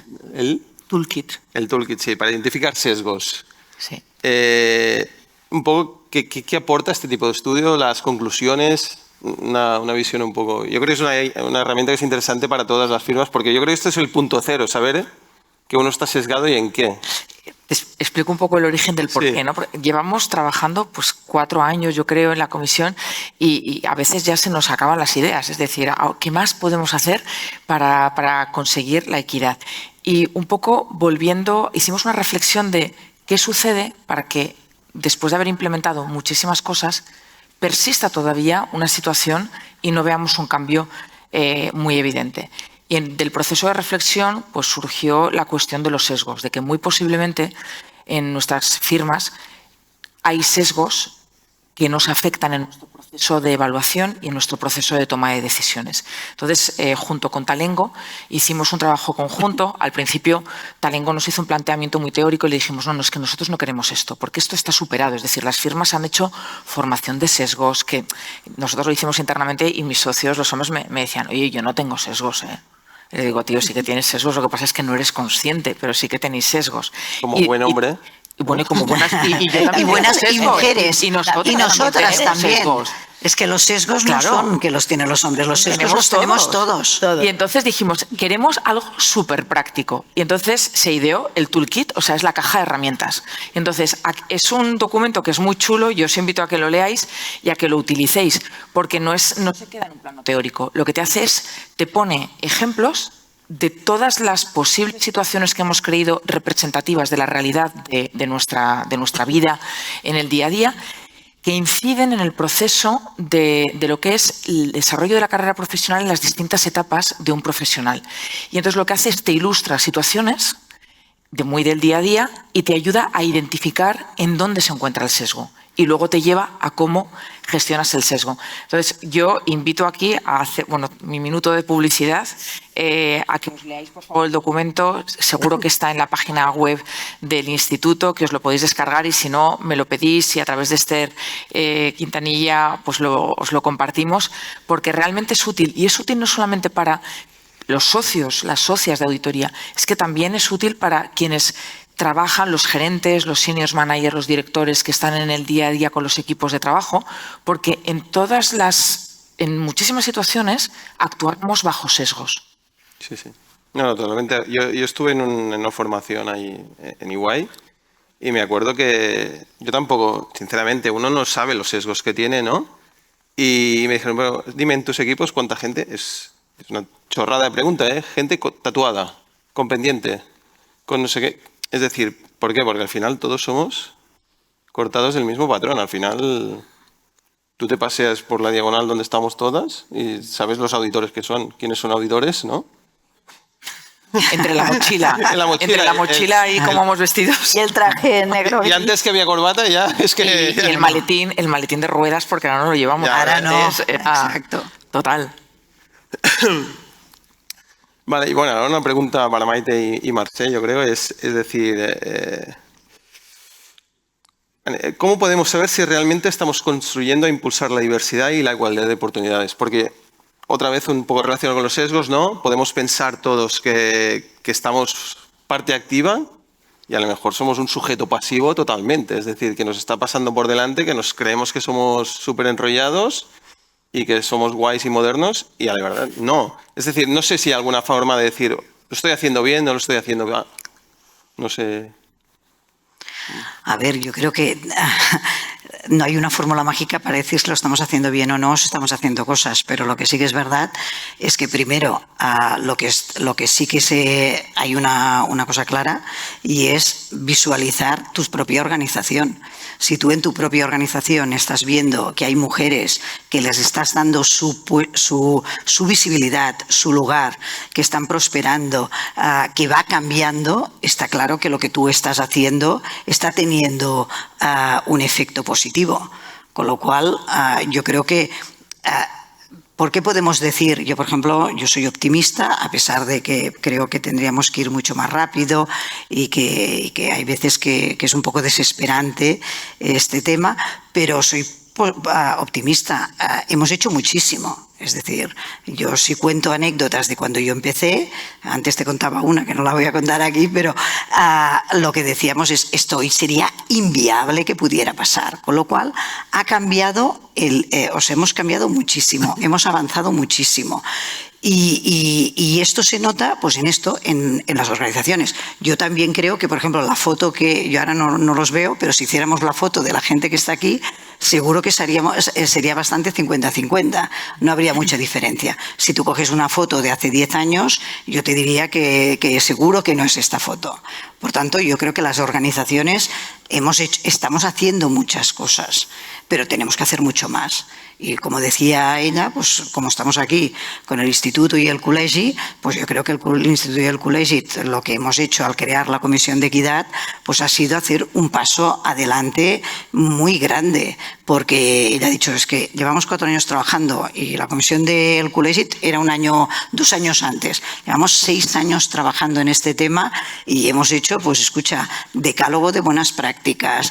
Toolkit. El toolkit, sí, para identificar sesgos. Sí. Un poco, ¿qué aporta este tipo de estudio? Las conclusiones, una visión un poco... Yo creo que es una herramienta que es interesante para todas las firmas porque yo creo que este es el punto cero, saber que uno está sesgado y en qué. Explico un poco el origen del porqué, Sí. ¿no? Porque llevamos trabajando 4 años, yo creo, en la comisión y a veces ya se nos acaban las ideas. Es decir, ¿qué más podemos hacer para conseguir la equidad? Y un poco volviendo, hicimos una reflexión de qué sucede para que después de haber implementado muchísimas cosas persista todavía una situación y no veamos un cambio muy evidente. Y del proceso de reflexión pues surgió la cuestión de los sesgos, de que muy posiblemente en nuestras firmas hay sesgos que nos afectan en nuestro proceso de evaluación y en nuestro proceso de toma de decisiones. Entonces, junto con Talengo, hicimos un trabajo conjunto. Al principio, Talengo nos hizo un planteamiento muy teórico y le dijimos, no, es que nosotros no queremos esto, porque esto está superado. Es decir, las firmas han hecho formación de sesgos, que nosotros lo hicimos internamente y mis socios, los hombres, me decían, oye, yo no tengo sesgos, Le digo, tío, sí que tienes sesgos, lo que pasa es que no eres consciente, pero sí que tenéis sesgos. Como buen hombre. Y bueno, y como buenas y yo también Y buenas tengo y sesgos, mujeres. y nosotras también. tenemos sesgos. Es que los sesgos Claro. no son que los tienen los hombres, los sesgos los tenemos todos. Y entonces dijimos, queremos algo súper práctico. Y entonces se ideó el toolkit, o sea, es la caja de herramientas. Y entonces es un documento que es muy chulo, yo os invito a que lo leáis y a que lo utilicéis, porque no se queda en un plano teórico. Lo que te hace es, te pone ejemplos de todas las posibles situaciones que hemos creído representativas de la realidad de nuestra vida en el día a día, que inciden en el proceso de lo que es el desarrollo de la carrera profesional en las distintas etapas de un profesional. Y entonces lo que hace es te ilustra situaciones muy del día a día y te ayuda a identificar en dónde se encuentra el sesgo. Y luego te lleva a cómo gestionas el sesgo. Entonces, yo invito aquí a hacer, mi minuto de publicidad, a que os leáis, por favor, el documento. Seguro que está en la página web del instituto, que os lo podéis descargar, y si no, me lo pedís y a través de Esther Quintanilla pues os lo compartimos, porque realmente es útil. Y es útil no solamente para los socios, las socias de auditoría, es que también es útil para quienes trabajan, los gerentes, los senior managers, los directores que están en el día a día con los equipos de trabajo, porque en muchísimas situaciones actuamos bajo sesgos. Sí, sí. No, totalmente. Yo estuve en una formación ahí en EY y me acuerdo que yo tampoco, sinceramente, uno no sabe los sesgos que tiene, ¿no? Y me dijeron, bueno, dime en tus equipos cuánta gente, es una chorrada de pregunta, ¿eh? Gente tatuada, con pendiente, con no sé qué. Es decir, ¿por qué? Porque al final todos somos cortados del mismo patrón. Al final tú te paseas por la diagonal donde estamos todas y sabes los auditores que son, quiénes son auditores, ¿no? Entre la mochila, entre la mochila y cómo vamos vestidos. Y el traje negro. Y antes que había corbata ya es que... Y el maletín de ruedas, porque ahora no lo llevamos. Ya, ahora no, Exacto. Total. Vale, y bueno, ahora una pregunta para Maite y Marcé, yo creo, es decir, ¿cómo podemos saber si realmente estamos construyendo a impulsar la diversidad y la igualdad de oportunidades? Porque, otra vez, un poco relacionado con los sesgos, ¿no? Podemos pensar todos que estamos parte activa y a lo mejor somos un sujeto pasivo totalmente, es decir, que nos está pasando por delante, que nos creemos que somos súper enrollados y que somos guays y modernos, y a la verdad no. Es decir, no sé si hay alguna forma de decir, ¿lo estoy haciendo bien, no lo estoy haciendo bien? No sé. A ver, yo creo que no hay una fórmula mágica para decir si lo estamos haciendo bien o no, si estamos haciendo cosas, pero lo que sí que es verdad es que primero lo que sí que hay una cosa clara, y es visualizar tu propia organización. Si tú en tu propia organización estás viendo que hay mujeres que les estás dando su visibilidad, su lugar, que están prosperando, que va cambiando, está claro que lo que tú estás haciendo está teniendo un efecto positivo. Con lo cual, yo creo que... ¿Por qué podemos decir? Yo, por ejemplo, yo soy optimista, a pesar de que creo que tendríamos que ir mucho más rápido y que hay veces que es un poco desesperante este tema, pero soy optimista. Hemos hecho muchísimo. Es decir, yo sí cuento anécdotas de cuando yo empecé. Antes te contaba una que no la voy a contar aquí, pero lo que decíamos es esto hoy sería inviable que pudiera pasar. Con lo cual ha cambiado, hemos cambiado muchísimo, hemos avanzado muchísimo. Y esto se nota pues en las organizaciones. Yo también creo que, por ejemplo, la foto que yo ahora no los veo, pero si hiciéramos la foto de la gente que está aquí, seguro que sería bastante 50-50. No habría mucha diferencia. Si tú coges una foto de hace 10 años, yo te diría que seguro que no es esta foto. Por tanto, yo creo que las organizaciones estamos haciendo muchas cosas, pero tenemos que hacer mucho más. Y como decía ella, pues como estamos aquí con el Instituto y el Col·legi, pues yo creo que el Instituto y el Col·legi, lo que hemos hecho al crear la Comisión de Equidad, pues ha sido hacer un paso adelante muy grande, porque ella ha dicho, es que llevamos 4 años trabajando y la Comisión del Col·legi era 2 años antes. Llevamos 6 años trabajando en este tema y hemos hecho, pues escucha, decálogo de buenas prácticas,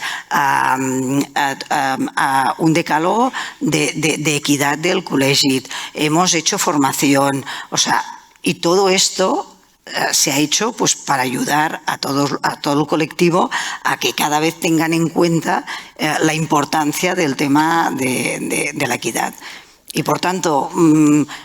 un decálogo de equidad del Col·legi, hemos hecho formación, o sea, y todo esto se ha hecho pues para ayudar a todo el colectivo a que cada vez tengan en cuenta la importancia del tema de la equidad. Y por tanto,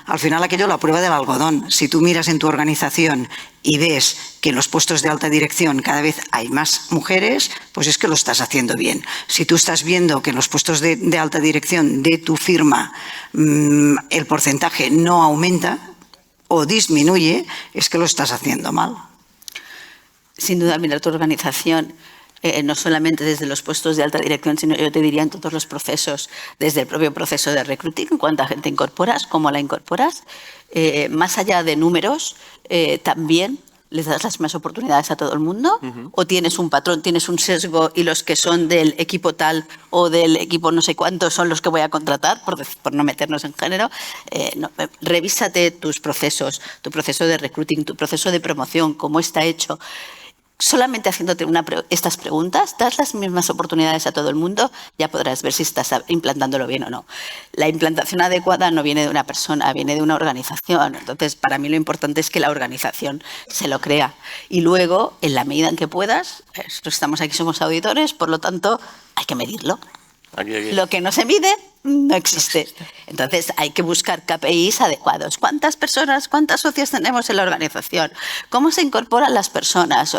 al final aquello la prueba del algodón. Si tú miras en tu organización y ves que en los puestos de alta dirección cada vez hay más mujeres, pues es que lo estás haciendo bien. Si tú estás viendo que en los puestos de alta dirección de tu firma el porcentaje no aumenta o disminuye, es que lo estás haciendo mal. Sin duda, mirar tu organización, no solamente desde los puestos de alta dirección, sino yo te diría en todos los procesos, desde el propio proceso de recruiting, cuánta gente incorporas, cómo la incorporas, más allá de números, también les das las mismas oportunidades a todo el mundo, o tienes un patrón, tienes un sesgo y los que son del equipo tal o del equipo no sé cuánto son los que voy a contratar, por no meternos en género. Revísate tus procesos, tu proceso de recruiting, tu proceso de promoción, cómo está hecho. Solamente haciéndote estas preguntas, das las mismas oportunidades a todo el mundo, ya podrás ver si estás implantándolo bien o no. La implantación adecuada no viene de una persona, viene de una organización. Entonces, para mí lo importante es que la organización se lo crea. Y luego, en la medida en que puedas, nosotros estamos aquí, somos auditores, por lo tanto, hay que medirlo. Aquí. Lo que no se mide no existe. Entonces hay que buscar KPIs adecuados. ¿Cuántas personas, cuántas socios tenemos en la organización? ¿Cómo se incorporan las personas?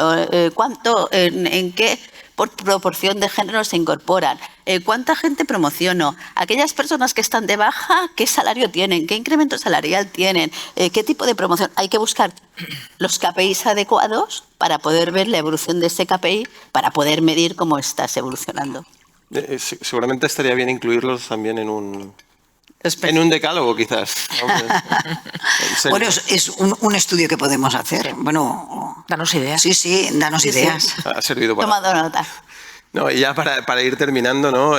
¿Cuánto, en qué proporción de género se incorporan? ¿Cuánta gente promociono? Aquellas personas que están de baja, ¿qué salario tienen? ¿Qué incremento salarial tienen? ¿Qué tipo de promoción? Hay que buscar los KPIs adecuados para poder ver la evolución de ese KPI, para poder medir cómo estás evolucionando. Seguramente estaría bien incluirlos también en un decálogo, quizás. Bueno, es un estudio que podemos hacer. Bueno, danos ideas. Sí, danos ideas. Sí. Ha servido para... Tomando nota. No, y ya para ir terminando, ¿no?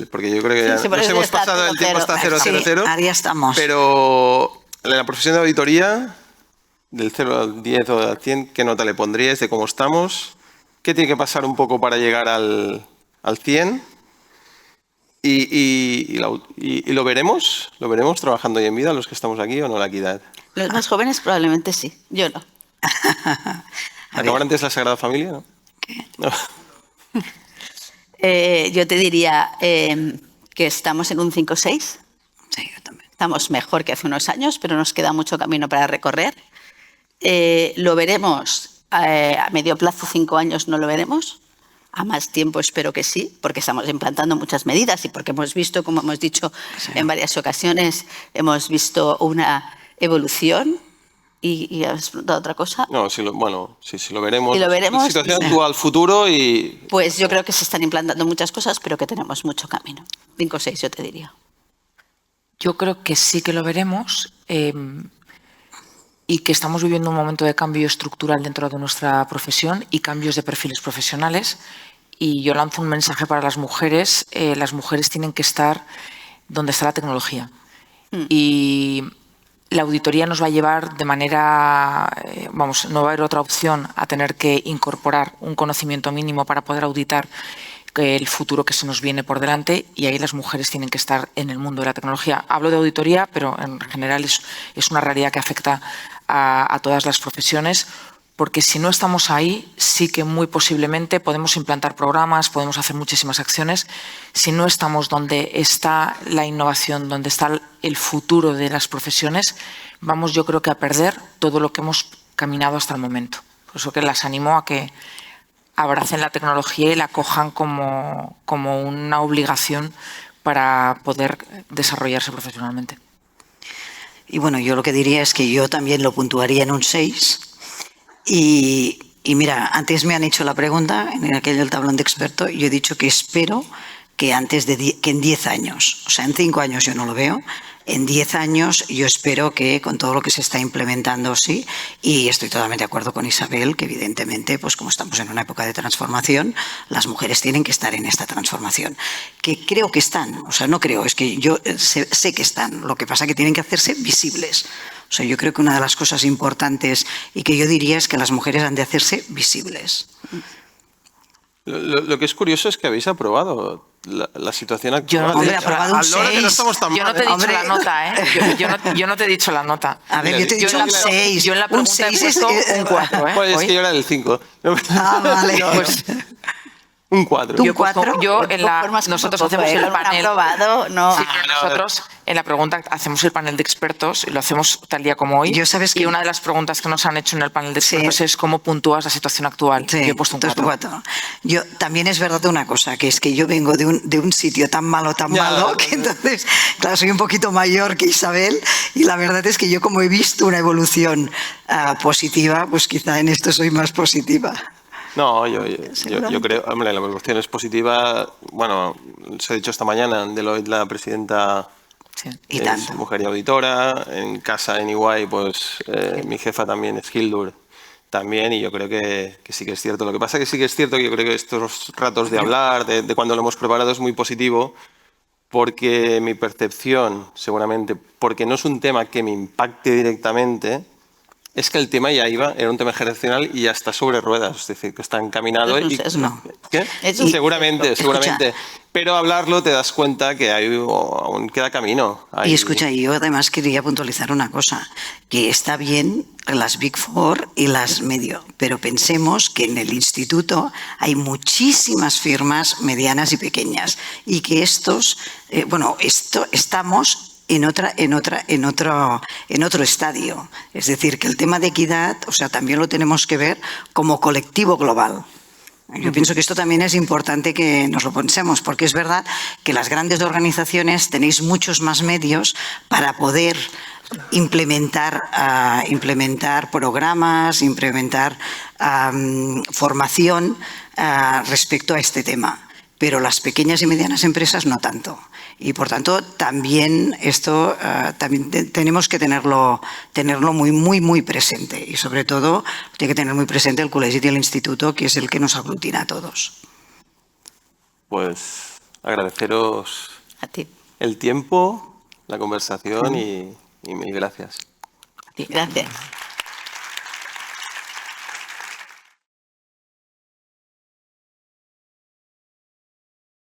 Porque yo creo que ya nos hemos pasado el tiempo hasta 000. Sí, ahí estamos. Pero en la profesión de auditoría, del 0 al 10 o al 100, ¿qué nota le pondríais de cómo estamos? ¿Qué tiene que pasar un poco para llegar al 100? ¿Y lo veremos? ¿Lo veremos trabajando hoy en vida los que estamos aquí o no la equidad? Los más jóvenes probablemente sí, yo no. ¿Acabar antes la Sagrada Familia? ¿No? ¿Qué? No. Yo te diría que estamos en un 5 o 6. Sí, yo también. Estamos mejor que hace unos años, pero nos queda mucho camino para recorrer. Lo veremos a medio plazo, 5 años no lo veremos. A más tiempo espero que sí, porque estamos implantando muchas medidas y porque hemos visto, como hemos dicho en varias ocasiones, hemos visto una evolución. ¿Y has preguntado otra cosa? No, sí lo veremos. Y lo veremos. Situación actual, futuro y... Pues yo creo que se están implantando muchas cosas, pero que tenemos mucho camino. 5 o 6, yo te diría. Yo creo que sí que lo veremos y que estamos viviendo un momento de cambio estructural dentro de nuestra profesión y cambios de perfiles profesionales. Y yo lanzo un mensaje para las mujeres. Las mujeres tienen que estar donde está la tecnología. Y la auditoría nos va a llevar de manera, no va a haber otra opción a tener que incorporar un conocimiento mínimo para poder auditar el futuro que se nos viene por delante, y ahí las mujeres tienen que estar en el mundo de la tecnología. Hablo de auditoría, pero en general es una realidad que afecta a todas las profesiones, porque si no estamos ahí, sí que muy posiblemente podemos implantar programas, podemos hacer muchísimas acciones. Si no estamos donde está la innovación, donde está el futuro de las profesiones, vamos, yo creo que a perder todo lo que hemos caminado hasta el momento. Por eso que las animo a que abracen la tecnología y la cojan como una obligación para poder desarrollarse profesionalmente. Y bueno, yo lo que diría es que yo también lo puntuaría en un 6. Y mira, antes me han hecho la pregunta en aquel tablón de experto y yo he dicho que espero que que en 10 años, o sea, en 5 años yo no lo veo, en 10 años yo espero que con todo lo que se está implementando, sí, y estoy totalmente de acuerdo con Isabel, que evidentemente, pues como estamos en una época de transformación, las mujeres tienen que estar en esta transformación, que creo que están, o sea, no creo, es que yo sé que están, lo que pasa es que tienen que hacerse visibles. O sea, yo creo que una de las cosas importantes y que yo diría es que las mujeres han de hacerse visibles. Lo que es curioso es que habéis aprobado la situación actual. Hombre, aprobado un A la hora que no 6. estamos tan Yo no mal, te he dicho Hombre. la nota, ¿eh? Yo no te he dicho la nota. A ver, yo te he dicho un 6. Yo en la Un pregunta he 6 puesto un 4, ¿eh? Pues es Hoy. que yo era del 5. Ah, vale. Pues Un 4. ¿Tú? yo he puesto- 4? yo en la, nosotros hacemos el panel. aprobado, no. Sí, pero nosotros en la pregunta hacemos el panel de expertos y lo hacemos tal día como hoy. Yo sabes y que- una de las preguntas que nos han hecho en el panel de Sí. expertos es cómo puntúas la situación actual. Sí, Yo he puesto un 4. 4. Yo también es verdad una cosa, que es que yo vengo de un sitio tan malo, Ya. que entonces, claro, soy un poquito mayor que Isabel y la verdad es que yo como he visto una evolución positiva, pues quizá en esto soy más positiva. No, yo creo, hombre, la evolución es positiva. Bueno, se ha dicho esta mañana, Deloitte, la presidenta Sí. Y es tanto. mujer y auditora. En casa, en EY, pues mi jefa también es Hildur. También, y yo creo que sí que es cierto. Lo que pasa es que sí que es cierto que yo creo que estos ratos de hablar, de cuando lo hemos preparado, es muy positivo, porque mi percepción, seguramente, porque no es un tema que me impacte directamente, es que el tema ya iba, era un tema generacional y ya está sobre ruedas, es decir, que está encaminado. Es un y, sesgo. ¿Qué? Es un Seguramente, sesgo. seguramente. Pero hablarlo te das cuenta que aún queda camino. Y escucha, yo además quería puntualizar una cosa, que está bien las Big Four y las medio, pero pensemos que en el instituto hay muchísimas firmas medianas y pequeñas y que estamos en otro estadio. Es decir, que el tema de equidad, o sea, también lo tenemos que ver como colectivo global. Yo pienso que esto también es importante que nos lo pensemos, porque es verdad que las grandes organizaciones tenéis muchos más medios para poder implementar programas, implementar formación respecto a este tema. Pero las pequeñas y medianas empresas no tanto. Y por tanto, también esto también tenemos que tenerlo muy, muy, muy presente. Y sobre todo, tiene que tener muy presente el colegio y el instituto, que es el que nos aglutina a todos. Pues agradeceros A ti. el tiempo, la conversación y mil gracias. Gracias.